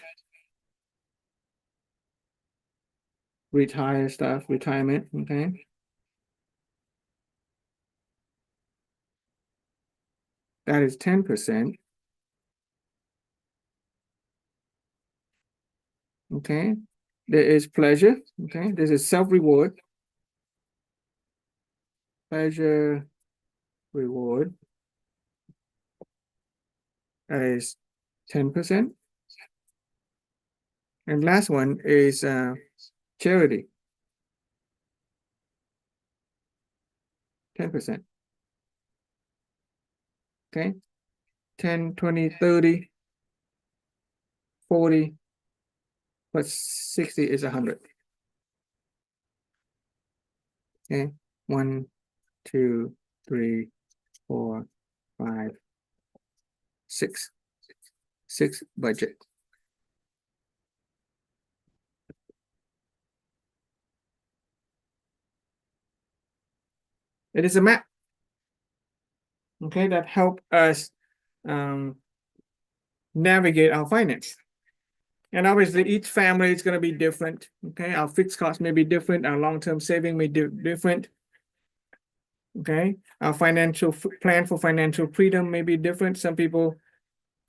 retirement, okay? That is 10%. Okay. There is pleasure. Okay. This is self-reward. Pleasure, reward. That is 10%. And last one is charity. 10%. Okay. 10, 20, 30, 40, plus 60 is 100. Okay. 1, 2, 3, 4, 5, 6. 6 budget. It is a map. Okay, that help us navigate our finance. And obviously each family is going to be different. Okay, our fixed costs may be different, our long-term saving may be different. Okay, our financial plan for financial freedom may be different. Some people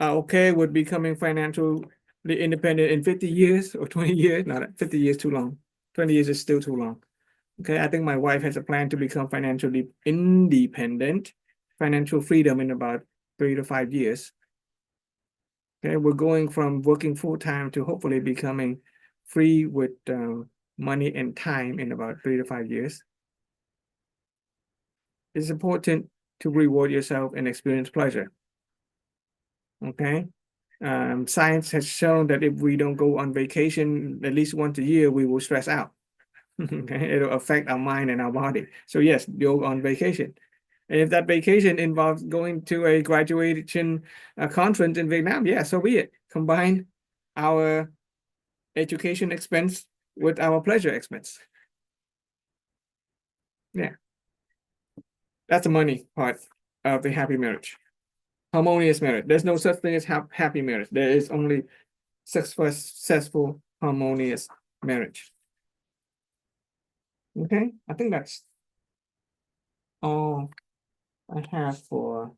are okay with becoming financially independent in 50 years or 20 years. Not 50 years too long. 20 years is still too long. Okay, I think my wife has a plan to become financially independent, financial freedom in about 3 to 5 years. Okay, we're going from working full-time to hopefully becoming free with money and time in about 3 to 5 years. It's important to reward yourself and experience pleasure. Okay, science has shown that if we don't go on vacation at least once a year, we will stress out. Okay, it'll affect our mind and our body. So yes, go on vacation. And if that vacation involves going to a graduation conference in Vietnam, yeah, so be it. Combine our education expense with our pleasure expense. Yeah. That's the money part of the happy marriage. Harmonious marriage. There's no such thing as happy marriage. There is only successful, harmonious marriage. Okay, I think that's all I have for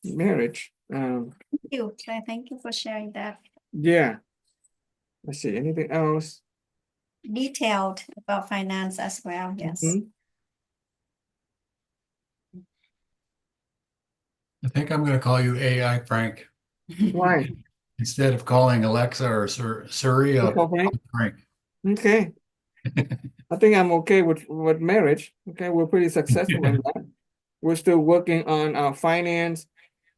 marriage. Thank you. So thank you for sharing that Yeah. Let's see, anything else? detailed about finance as well. Yes. Mhm. I think I'm going to call you AI Frank Why? instead of calling Alexa or Siri. I'll Call call Frank? Frank. Okay. I think I'm okay with marriage. Okay, we're pretty successful in that. We're still working on our finance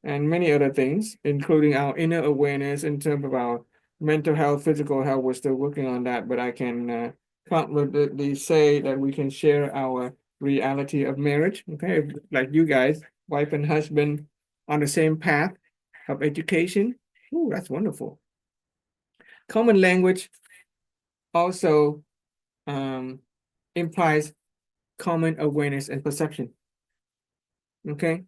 and many other things, including our inner awareness in terms of our mental health, physical health. We're still working on that, but I can confidently say that we can share our reality of marriage. Okay, like you guys, wife and husband on the same path of education. Oh, that's wonderful. Common language also implies common awareness and perception. Okay.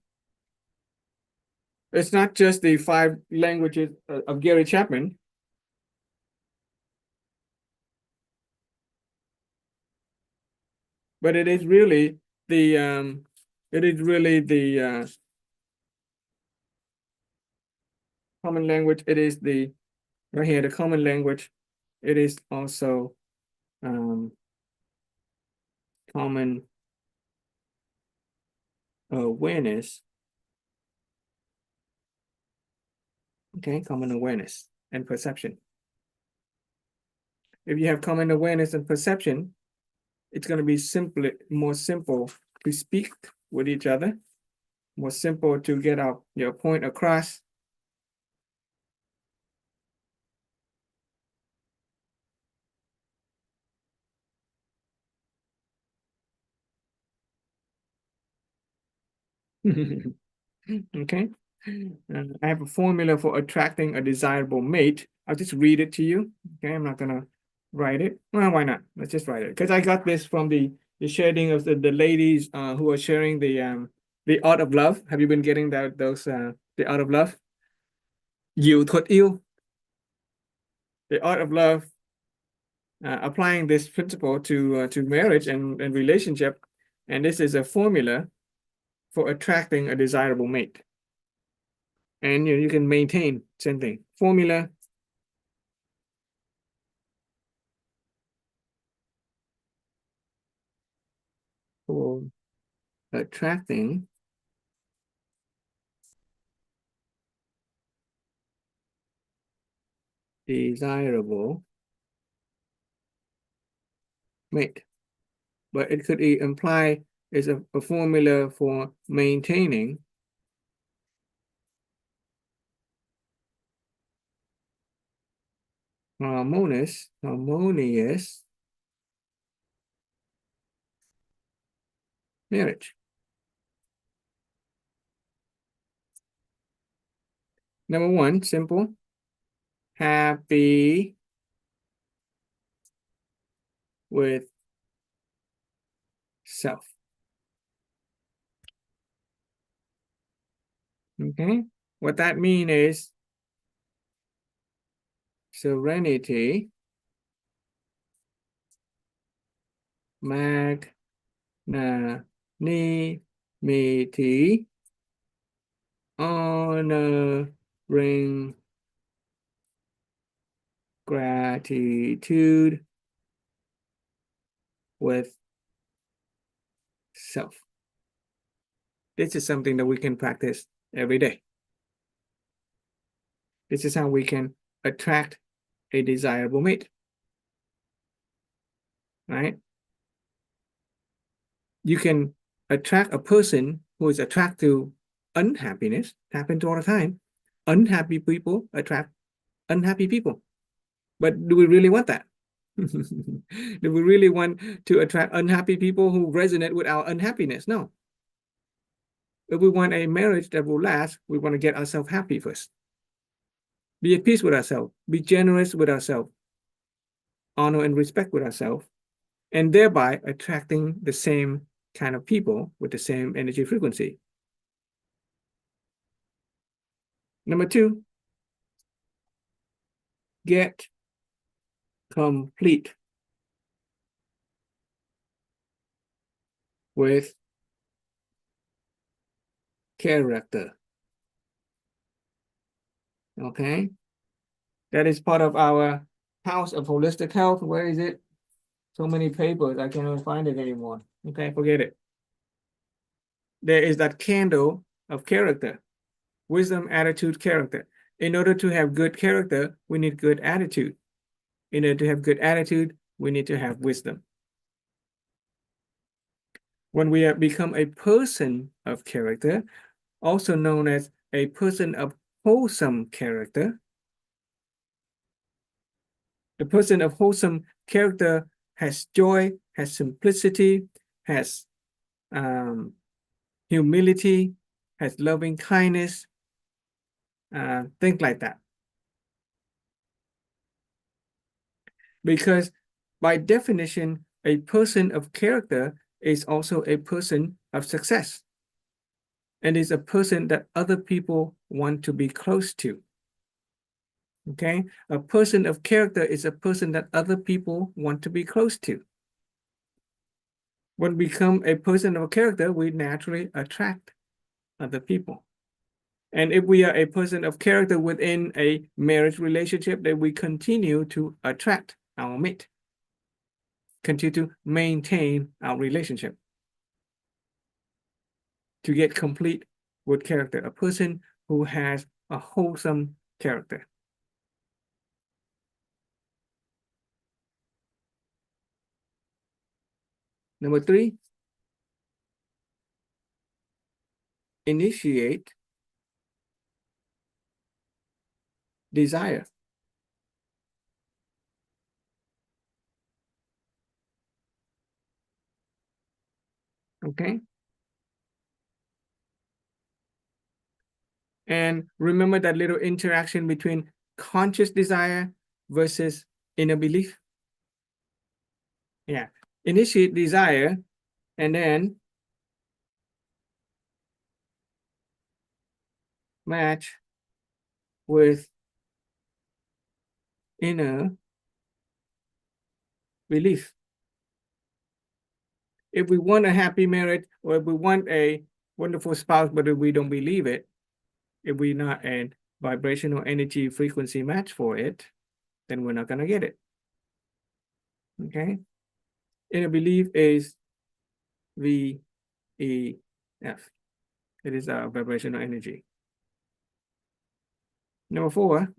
It's not just the 5 languages of Gary Chapman. But it is really the common language. It is the right here, the common language. It is also common awareness. Okay, common awareness and perception. If you have common awareness and perception, it's going to be more simple to speak with each other, more simple to get your point across. Okay. I have a formula for attracting a desirable mate. I'll just read it to you. Okay, I'm not gonna write it. Well, why not? Let's just write it. Because I got this from the sharing of the ladies who are sharing the art of love. Have you been getting those the art of love? Diệu thuật yêu. The art of love. Applying this principle to marriage and relationship. And this is a formula for attracting a desirable mate. And you can maintain same thing. Formula for attracting desirable mate. But it could imply is a formula for maintaining harmonious marriage. Number one, simple. Happy with self. Okay, what that means is serenity, magnanimity, honoring, gratitude with self. This is something that we can practice every day. This is how we can attract a desirable mate. Right? You can attract a person who is attracted to unhappiness. Happens all the time. Unhappy people attract unhappy people. But do we really want that? Do we really want to attract unhappy people who resonate with our unhappiness? No. If we want a marriage that will last, we want to get ourselves happy first. Be at peace with ourselves. Be generous with ourselves. Honor and respect with ourselves. And thereby attracting the same kind of people with the same energy frequency. Number two, get complete with character. Okay, that is part of our House of Holistic Health. Where is it? So many papers, I cannot find it anymore. Okay, forget it. There is that candle of character. Wisdom, attitude, character. In order to have good character, we need good attitude. In order to have good attitude, we need to have wisdom. When we have become a person of character, also known as a person of wholesome character, the person of wholesome character has joy, has simplicity, has humility, has loving kindness, things like that. Because by definition, a person of character is also a person of success and is a person that other people want to be close to. Okay, a person of character is a person that other people want to be close to. When we become a person of character, we naturally attract other people. And if we are a person of character within a marriage relationship, then we continue to attract our mate, continue to maintain our relationship. To get complete with character, a person who has a wholesome character. Number three, initiate desire. Okay. And remember that little interaction between conscious desire versus inner belief. Yeah. Initiate desire and then match with inner belief. If we want a happy marriage, or if we want a wonderful spouse, but if we don't believe it, if we're not a vibrational energy frequency match for it, then we're not gonna get it. Okay. Inner belief is VEF. It is our vibrational energy. Number 4,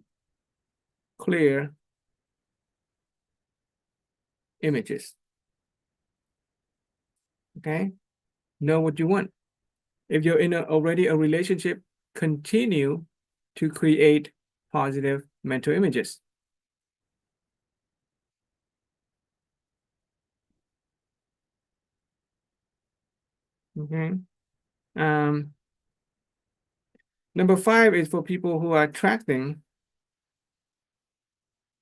clear images. Okay. Know what you want. If you're in already a relationship, continue to create positive mental images. Okay. Number 5 is for people who are attracting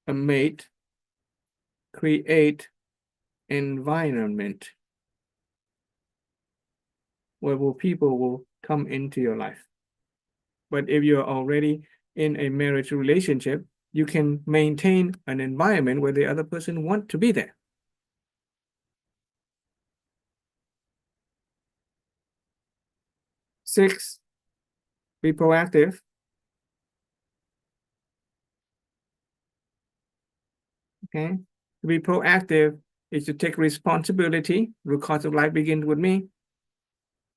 a mate, create environment where people will come into your life. But if you're already in a marriage relationship, you can maintain an environment where the other person want to be there. Six, be proactive. Okay. To be proactive is to take responsibility. Root cause of life begins with me.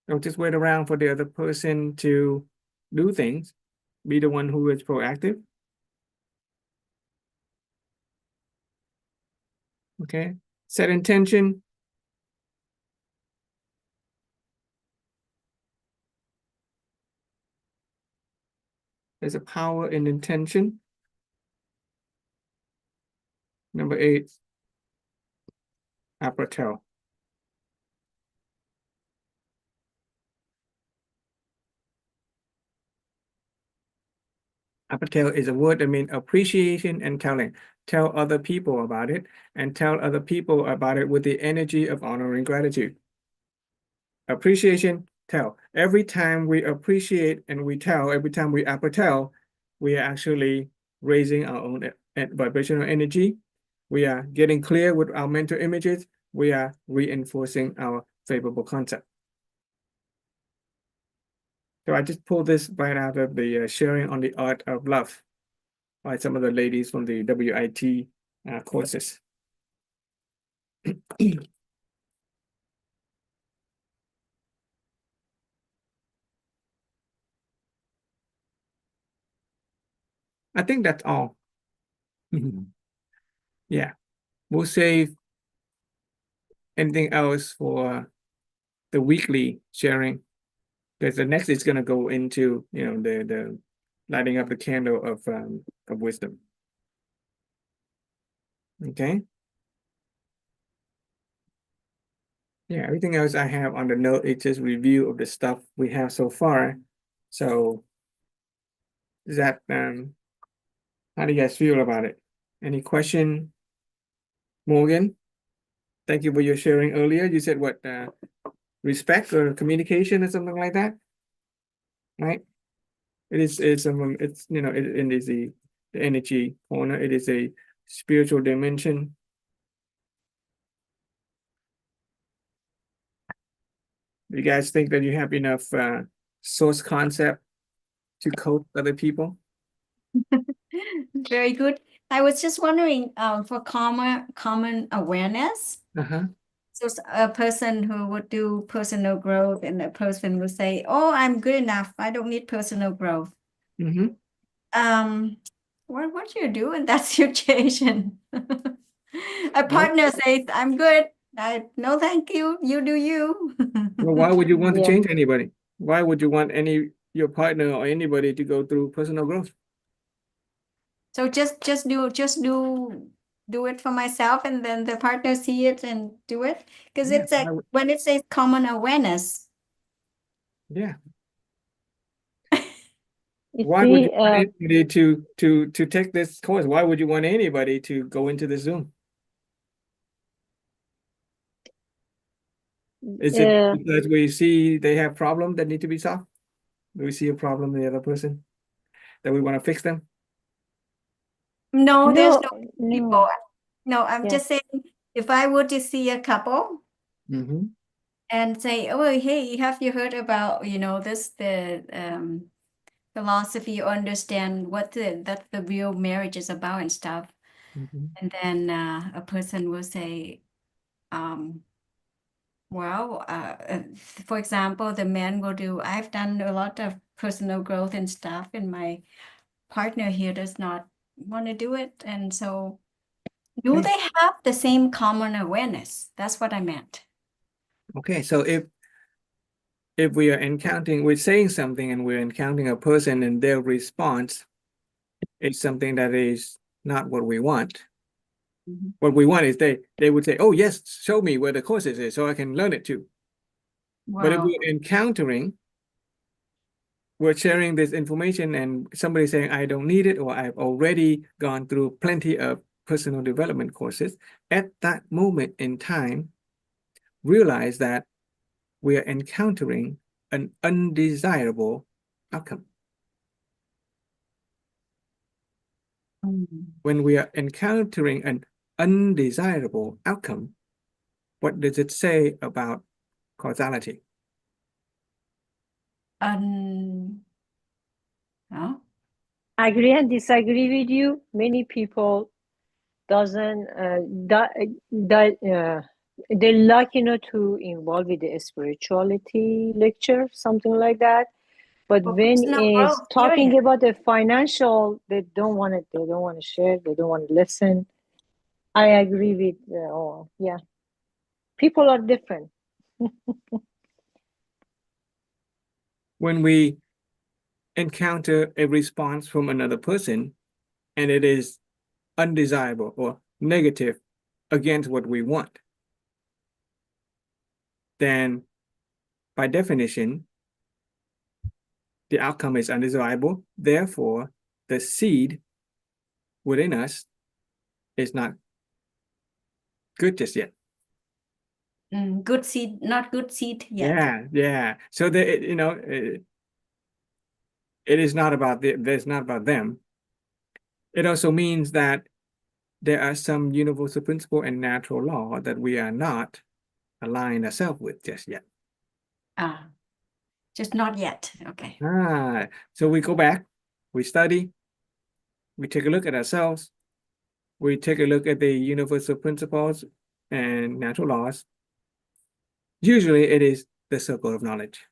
Don't just wait around for the other person to do things. Be the one who is proactive. Okay. Set intention. There's a power in intention. Number 8, apparattel. Apparattel is a word that means appreciation and telling. Tell other people about it and tell other people about it with the energy of honor and gratitude. Appreciation, tell. Every time we appreciate and we tell, every time we apparattel, we are actually raising our own vibrational energy. We are getting clear with our mental images. We are reinforcing our favorable concept. So I just pulled this right out of the Sharing on the Art of Love by some of the ladies from the WIT courses. I think that's all. Yeah, we'll save anything else for the weekly sharing. Because the next is going to go into, the lighting up the candle of wisdom. Okay. Yeah, everything else I have on the note, it's just review of the stuff we have so far. So is that how do you guys feel about it? Any question? Morgan, thank you for your sharing earlier. You said what, respect or communication or something like that, right? It is it is the energy corner. It is a spiritual dimension. You guys think that you have enough source concept to coach other people? Very good. I was just wondering, for common awareness. So a person who would do personal growth and a person would say, "Oh, I'm good enough. I don't need personal growth." What do you do in that situation? A partner says, "I'm good. No, thank you. You do you." Well, why would you want to Yeah. change anybody? Why would you want your partner or anybody to go through personal growth? So just do it for myself, and then the partner see it and do it, because Yeah, it's when it says common awareness. Yeah. You Why would see, you want anybody to take this course? Why would you want anybody to go into the Zoom? Is it because we see they have problems that need to be solved? Do we see a problem in the other person that we want to fix them? No, there's no no. people. No, I'm Yeah. just saying, if I were to see a couple Mm-hmm. and say, oh, hey, have you heard about, the philosophy or understand what the real marriage is about and stuff. Mhm. And then a person will say, well, for example, the man will do, I've done a lot of personal growth and stuff, and my partner here does not want to do it. And so, do Okay. they have the same common awareness? That's what I meant. Okay, so if we are encountering, we're saying something and we're encountering a person and their response is something that is not what we want. Mhm. What we want is they would say, oh yes, show me where the courses is so I can learn it too. But if Well, we're encountering, we're sharing this information and somebody saying, I don't need it, or I've already gone through plenty of personal development courses, at that moment in time, realize that we are encountering an undesirable outcome. When we are encountering an undesirable outcome, what does it say about causality? huh? Agree and disagree with you. Many people doesn't they like to involve with the spirituality lecture, something like that. But For when personal is growth, talking period. about the financial, they don't want it. They don't want to share. They don't want to listen. I agree with all. Yeah, people are different. When we encounter a response from another person and it is undesirable or negative against what we want, then by definition, the outcome is undesirable. Therefore, the seed within us is not good just yet. Good seed, not good seed yet. Yeah. So it is not about it's not about them. It also means that there are some universal principle and natural law that we are not aligned ourselves with just yet. Just not yet. Okay. So we go back, we study, we take a look at ourselves, we take a look at the universal principles and natural laws. Usually it is the circle of knowledge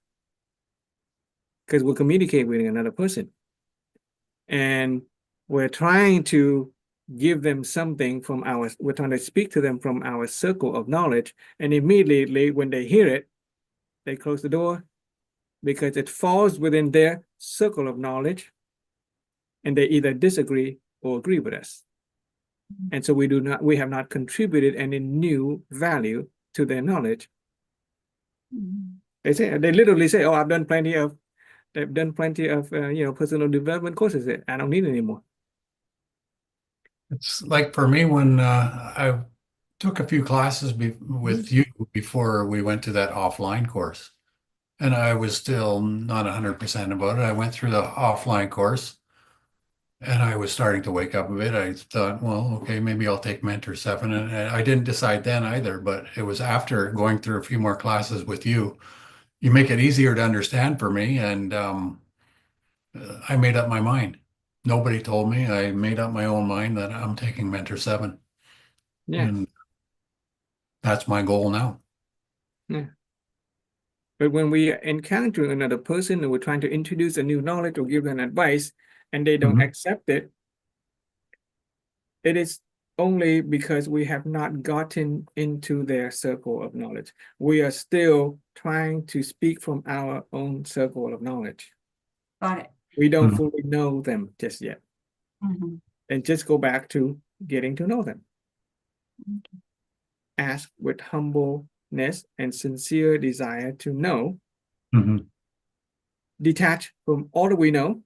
because we'll communicate with another person and we're trying to give them something from we're trying to speak to them from our circle of knowledge, and immediately when they hear it, they close the door because it falls within their circle of knowledge and they either disagree or agree with us. And so we have not contributed any new value to their knowledge. They literally say, oh, they've done plenty of personal development courses. I don't need any more. It's like for me when I took a few classes with you before we went to that offline course, and I was still not 100% about it. I went through the offline course, and I was starting to wake up a bit. I thought, well, okay, maybe I'll take Mentor 7, and I didn't decide then either. But it was after going through a few more classes with you. You make it easier to understand for me, and I made up my mind. Nobody told me. I made up my own mind that I'm taking Mentor 7. Yeah. And that's my goal now. Yeah. But when we encounter another person and we're trying to introduce a new knowledge or give them advice and they don't accept it, it is only because we have not gotten into their circle of knowledge. We are still trying to speak from our own circle of knowledge. Got it. We don't fully know them just yet. And just go back to getting to know them. Ask with humbleness and sincere desire to know. Detach from all that we know.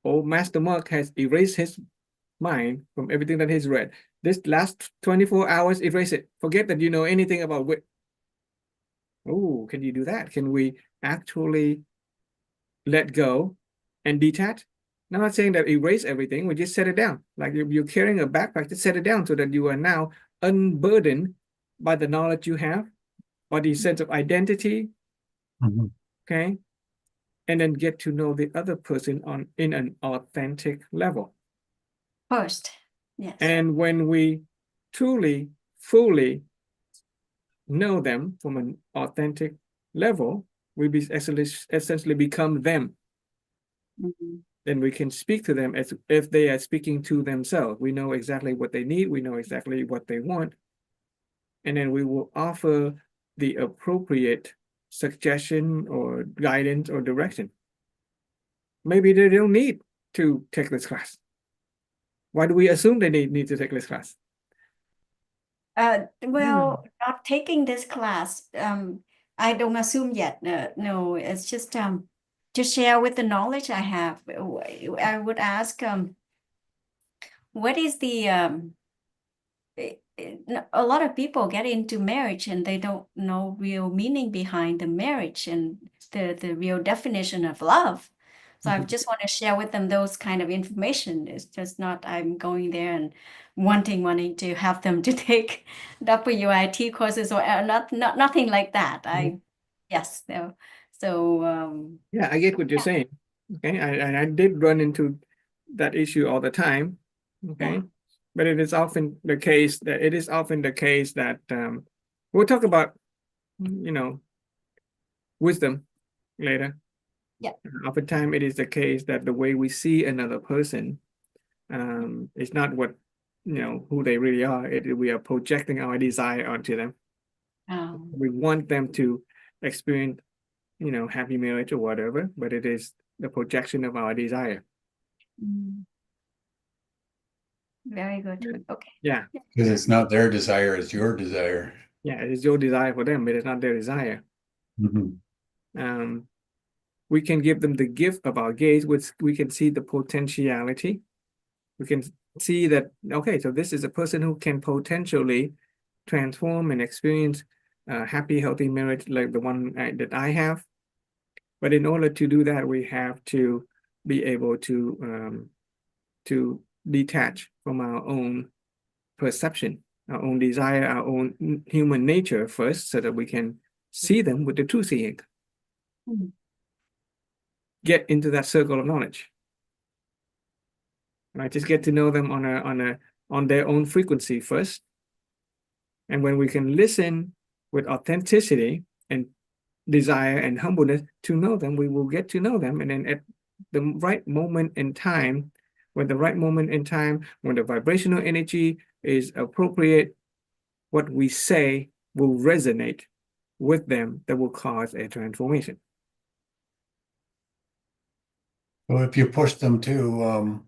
Old Master Mark has erased his mind from everything that he's read. This last 24 hours, erase it. Forget that you know anything about wit. Oh, can you do that? Can we actually let go and detach? I'm not saying that erase everything. We just set it down. Like you're carrying a backpack, just set it down so that you are now unburdened by the knowledge you have, or the sense of identity, Mhm. okay? And then get to know the other person in an authentic level. First, yes. And when we truly, fully know them from an authentic level, we essentially become them. Mhm. Then we can speak to them as if they are speaking to themselves. We know exactly what they need. We know exactly what they want. And then we will offer the appropriate suggestion or guidance or direction. Maybe they don't need to take this class. Why do we assume they need to take this class? Well, not taking this class, I don't assume yet. No, it's just to share with the knowledge I have. I would ask, what is the a lot of people get into marriage and they don't know real meaning behind the marriage and the real definition of love. So I just want to share with them those kind of information. It's just not I'm going there and wanting to have them to take WIT courses or nothing like that. Yes. So Yeah, I get what you're saying. Okay, I did run into that issue all the time. Okay, Yeah. but it is often the case that we'll talk about, wisdom later. Yeah. Oftentimes it is the case that the way we see another person is not what who they really are. We are projecting our desire onto them. We want them to experience happy marriage or whatever, but it is the projection of our desire. Very good. Okay. Yeah. Because it's not their desire, it's your desire. Yeah, it is your desire for them, but it's not their desire. Mhm. We can give them the gift of our gaze, which we can see the potentiality. We can see that, okay, so this is a person who can potentially transform and experience a happy, healthy marriage like the one that I have. But in order to do that, we have to be able to detach from our own perception, our own desire, our own human nature first, so that we can see them with the true seeing. Get into that circle of knowledge. Right? Just get to know them on their own frequency first. And when we can listen with authenticity and desire and humbleness to know them, we will get to know them. And then at the right moment in time, when the vibrational energy is appropriate, what we say will resonate with them, that will cause a transformation. Well, if you push them to,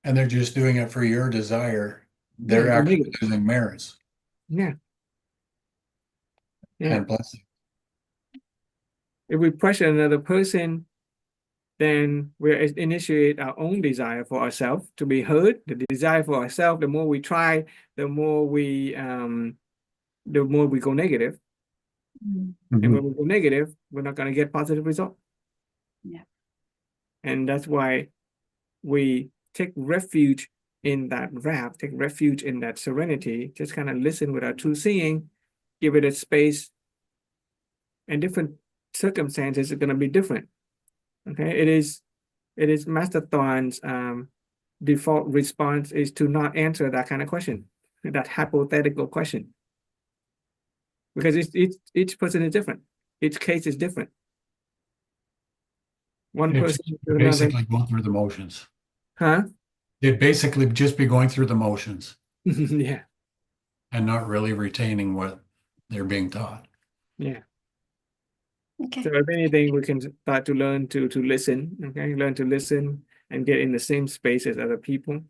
and they're just doing it for your desire, they're Yeah, actually losing marriage Yeah. and blessing. If we pressure another person, then we initiate our own desire for ourselves to be heard. The desire for ourselves, the more we try, the more we go negative. And when we go negative, we're not going to get positive results. Yeah. And that's why we take refuge in that wrap, take refuge in that serenity, just kind of listen with our true seeing, give it a space, and different circumstances are going to be different. Okay, it is Master Thorn's default response is to not answer that kind of question, that hypothetical question, because each person is different. Each case is different. One It's person to another. basically going through the motions. Huh? It'd basically just be going through the motions Yeah. and not really retaining what they're being taught. Yeah. Okay. So if anything, we can start to learn to listen. Okay, learn to listen and get in the same space as other people.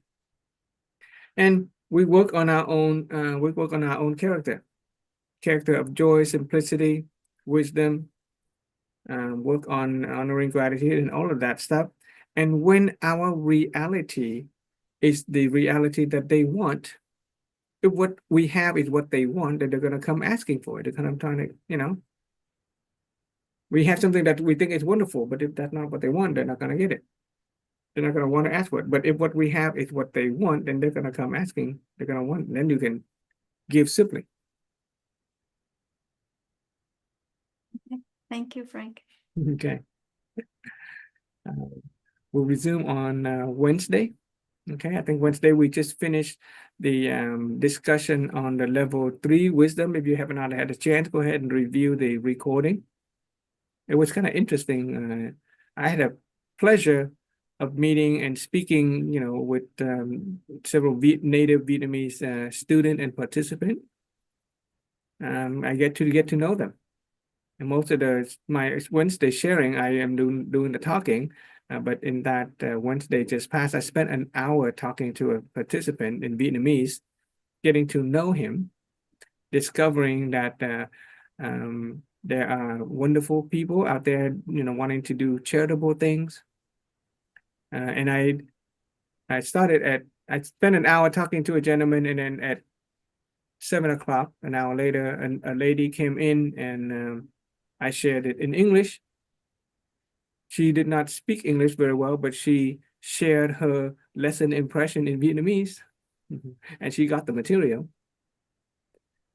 And we work on our own. We work on our own character of joy, simplicity, wisdom. Work on honoring gratitude and all of that stuff. And when our reality is the reality that they want, if what we have is what they want, then they're going to come asking for it. They're going to trying to, we have something that we think is wonderful, but if that's not what they want, they're not going to get it. They're not going to want to ask for it. But if what we have is what they want, then they're going to come asking. They're going to want. Then you can give simply. Thank you, Frank. Okay. We'll resume on Wednesday. Okay, I think Wednesday we just finished the discussion on the level 3 wisdom. If you have not had a chance, go ahead and review the recording. It was kind of interesting. I had a pleasure of meeting and speaking, with several native Vietnamese student and participant. I get to know them. And most of my Wednesday sharing, I am doing the talking. But in that Wednesday just passed, I spent an hour talking to a participant in Vietnamese, getting to know him, discovering that there are wonderful people out there, wanting to do charitable things. And I spent an hour talking to a gentleman, and then at 7 o'clock, an hour later, a lady came in, and I shared it in English. She did not speak English very well, but she shared her lesson impression in Vietnamese, and she got the material.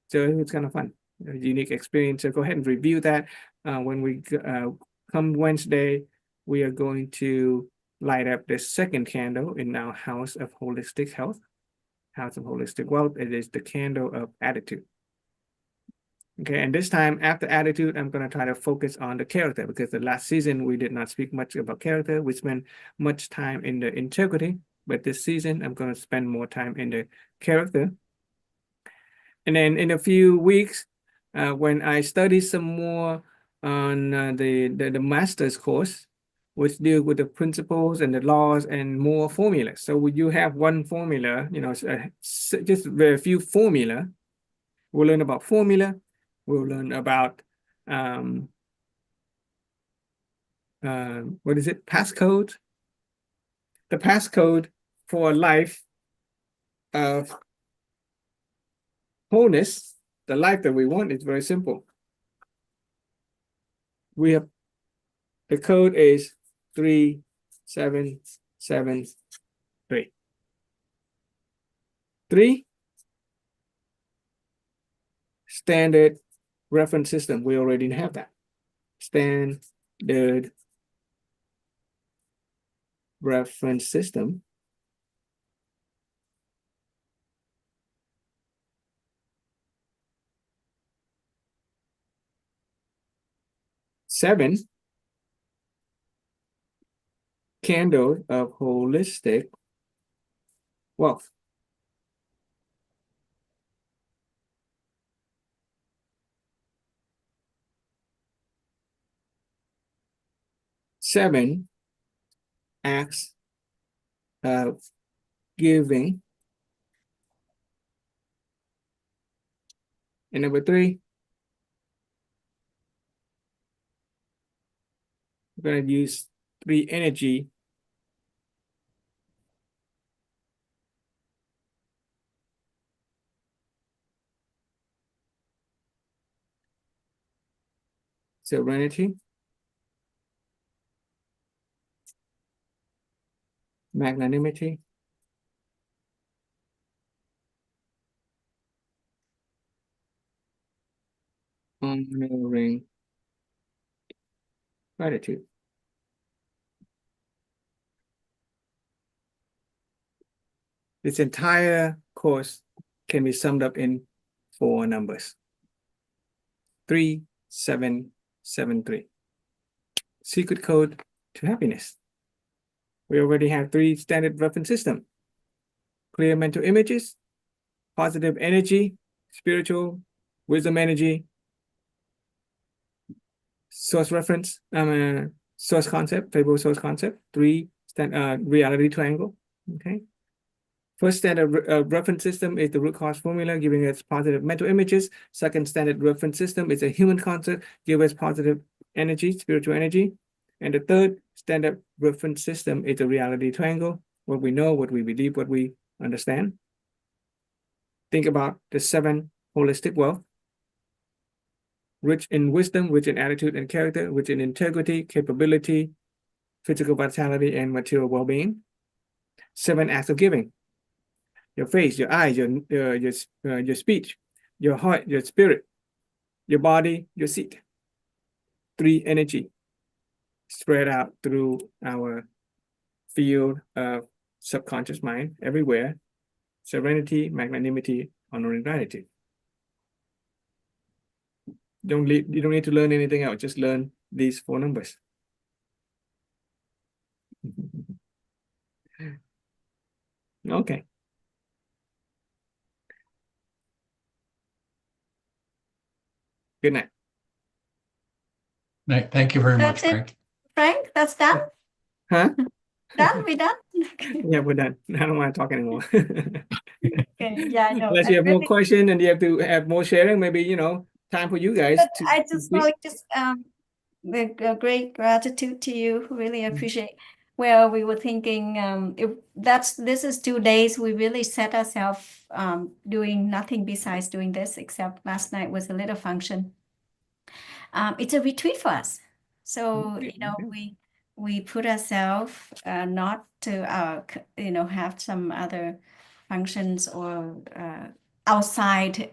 So it was kind of fun, a unique experience. So go ahead and review that. When we come Wednesday, we are going to light up the second candle in our House of Holistic Health, House of Holistic Wealth. It is the candle of attitude. Okay, and this time after attitude, I'm going to try to focus on the character, because the last season we did not speak much about character. We spent much time in the integrity, but this season I'm going to spend more time in the character. And then in a few weeks, when I study some more on the master's course, which deal with the principles and the laws and more formulas. So you have one formula, just very few formula. We'll learn about formula. We'll learn about what is it? Passcode. The passcode for a life of wholeness, the life that we want, is very simple. We have the code is 3773. 3, standard reference system. We already have that. Standard reference system. Seven, candle of holistic wealth. Seven, acts of giving. And number 3, we're going to use 3 energy. Serenity, magnanimity, honoring, gratitude. This entire course can be summed up in 4 numbers. 3773. Secret code to happiness. We already have 3 standard reference systems. Clear mental images, positive energy, spiritual, wisdom energy, source reference, source concept, favorable source concept, 3 reality triangle. Okay. First standard reference system is the root cause formula, giving us positive mental images. Second standard reference system is a human concept, giving us positive energy, spiritual energy. And the third standard reference system is the reality triangle, what we know, what we believe, what we understand. Think about the 7 holistic wealth. Rich in wisdom, rich in attitude and character, rich in integrity, capability, physical vitality, and material well-being. 7 acts of giving. Your face, your eyes, your speech, your heart, your spirit, your body, your seat. three energy spread out through our field of subconscious mind everywhere: serenity, magnanimity, honor, and gratitude. You don't need to learn anything else. Just learn these 4 numbers. Okay. Good night. Right, thank you very much, That's it. Frank. Frank, that's done? Huh? Done? We done? Yeah, we're done. I don't want to talk anymore. Okay, yeah, I know. Unless you have more questions and you have to have more sharing, maybe, time for you guys But to I just speak. like with a great gratitude to you. Really appreciate. Well, we were thinking if this is 2 days we really set ourselves doing nothing besides doing this, except last night was a little function. It's a retreat for us. So Okay. we put ourselves not to have some other functions or outside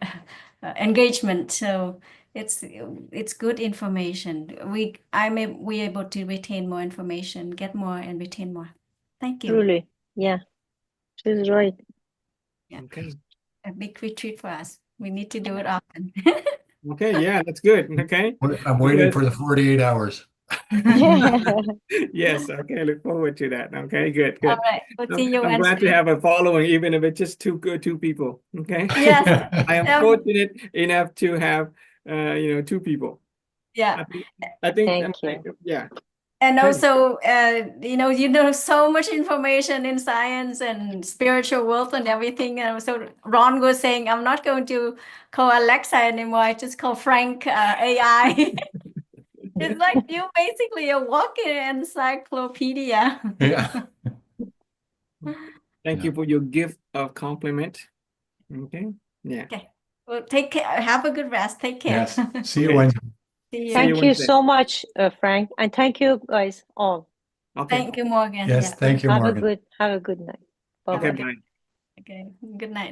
engagement. So it's good information. We able to retain more information, get more and retain more. Thank you. Truly, yeah, she's right. Yeah. Okay. A big retreat for us. We need to do it often. Okay, yeah, that's good. Okay. I'm waiting for the 48 hours. Yes, okay, look forward to that. Okay, good, All good. right. We'll see you I'm glad to Wednesday. have a following, even if it's just two people. Okay. Yes. I am fortunate enough to have 2 people. Yeah. I think Thank you. yeah. And Thank also, you know so much information in science and spiritual world and everything. So Ron was saying, I'm not going to call Alexa anymore. I just call Frank AI. It's like you basically a walking encyclopedia. Yeah. Thank Yeah. you for your gift of compliment. Okay. Yeah. Okay. Well, take care. Have a good rest. Take care. Yes. See you Okay. Wednesday. See you. See Thank you Wednesday. so much, Frank, and thank you guys all. Okay. Thank you, Morgan. Yes, Yeah. thank you, Have Morgan. a good night. Okay, Bye-bye. bye. Okay. Good night.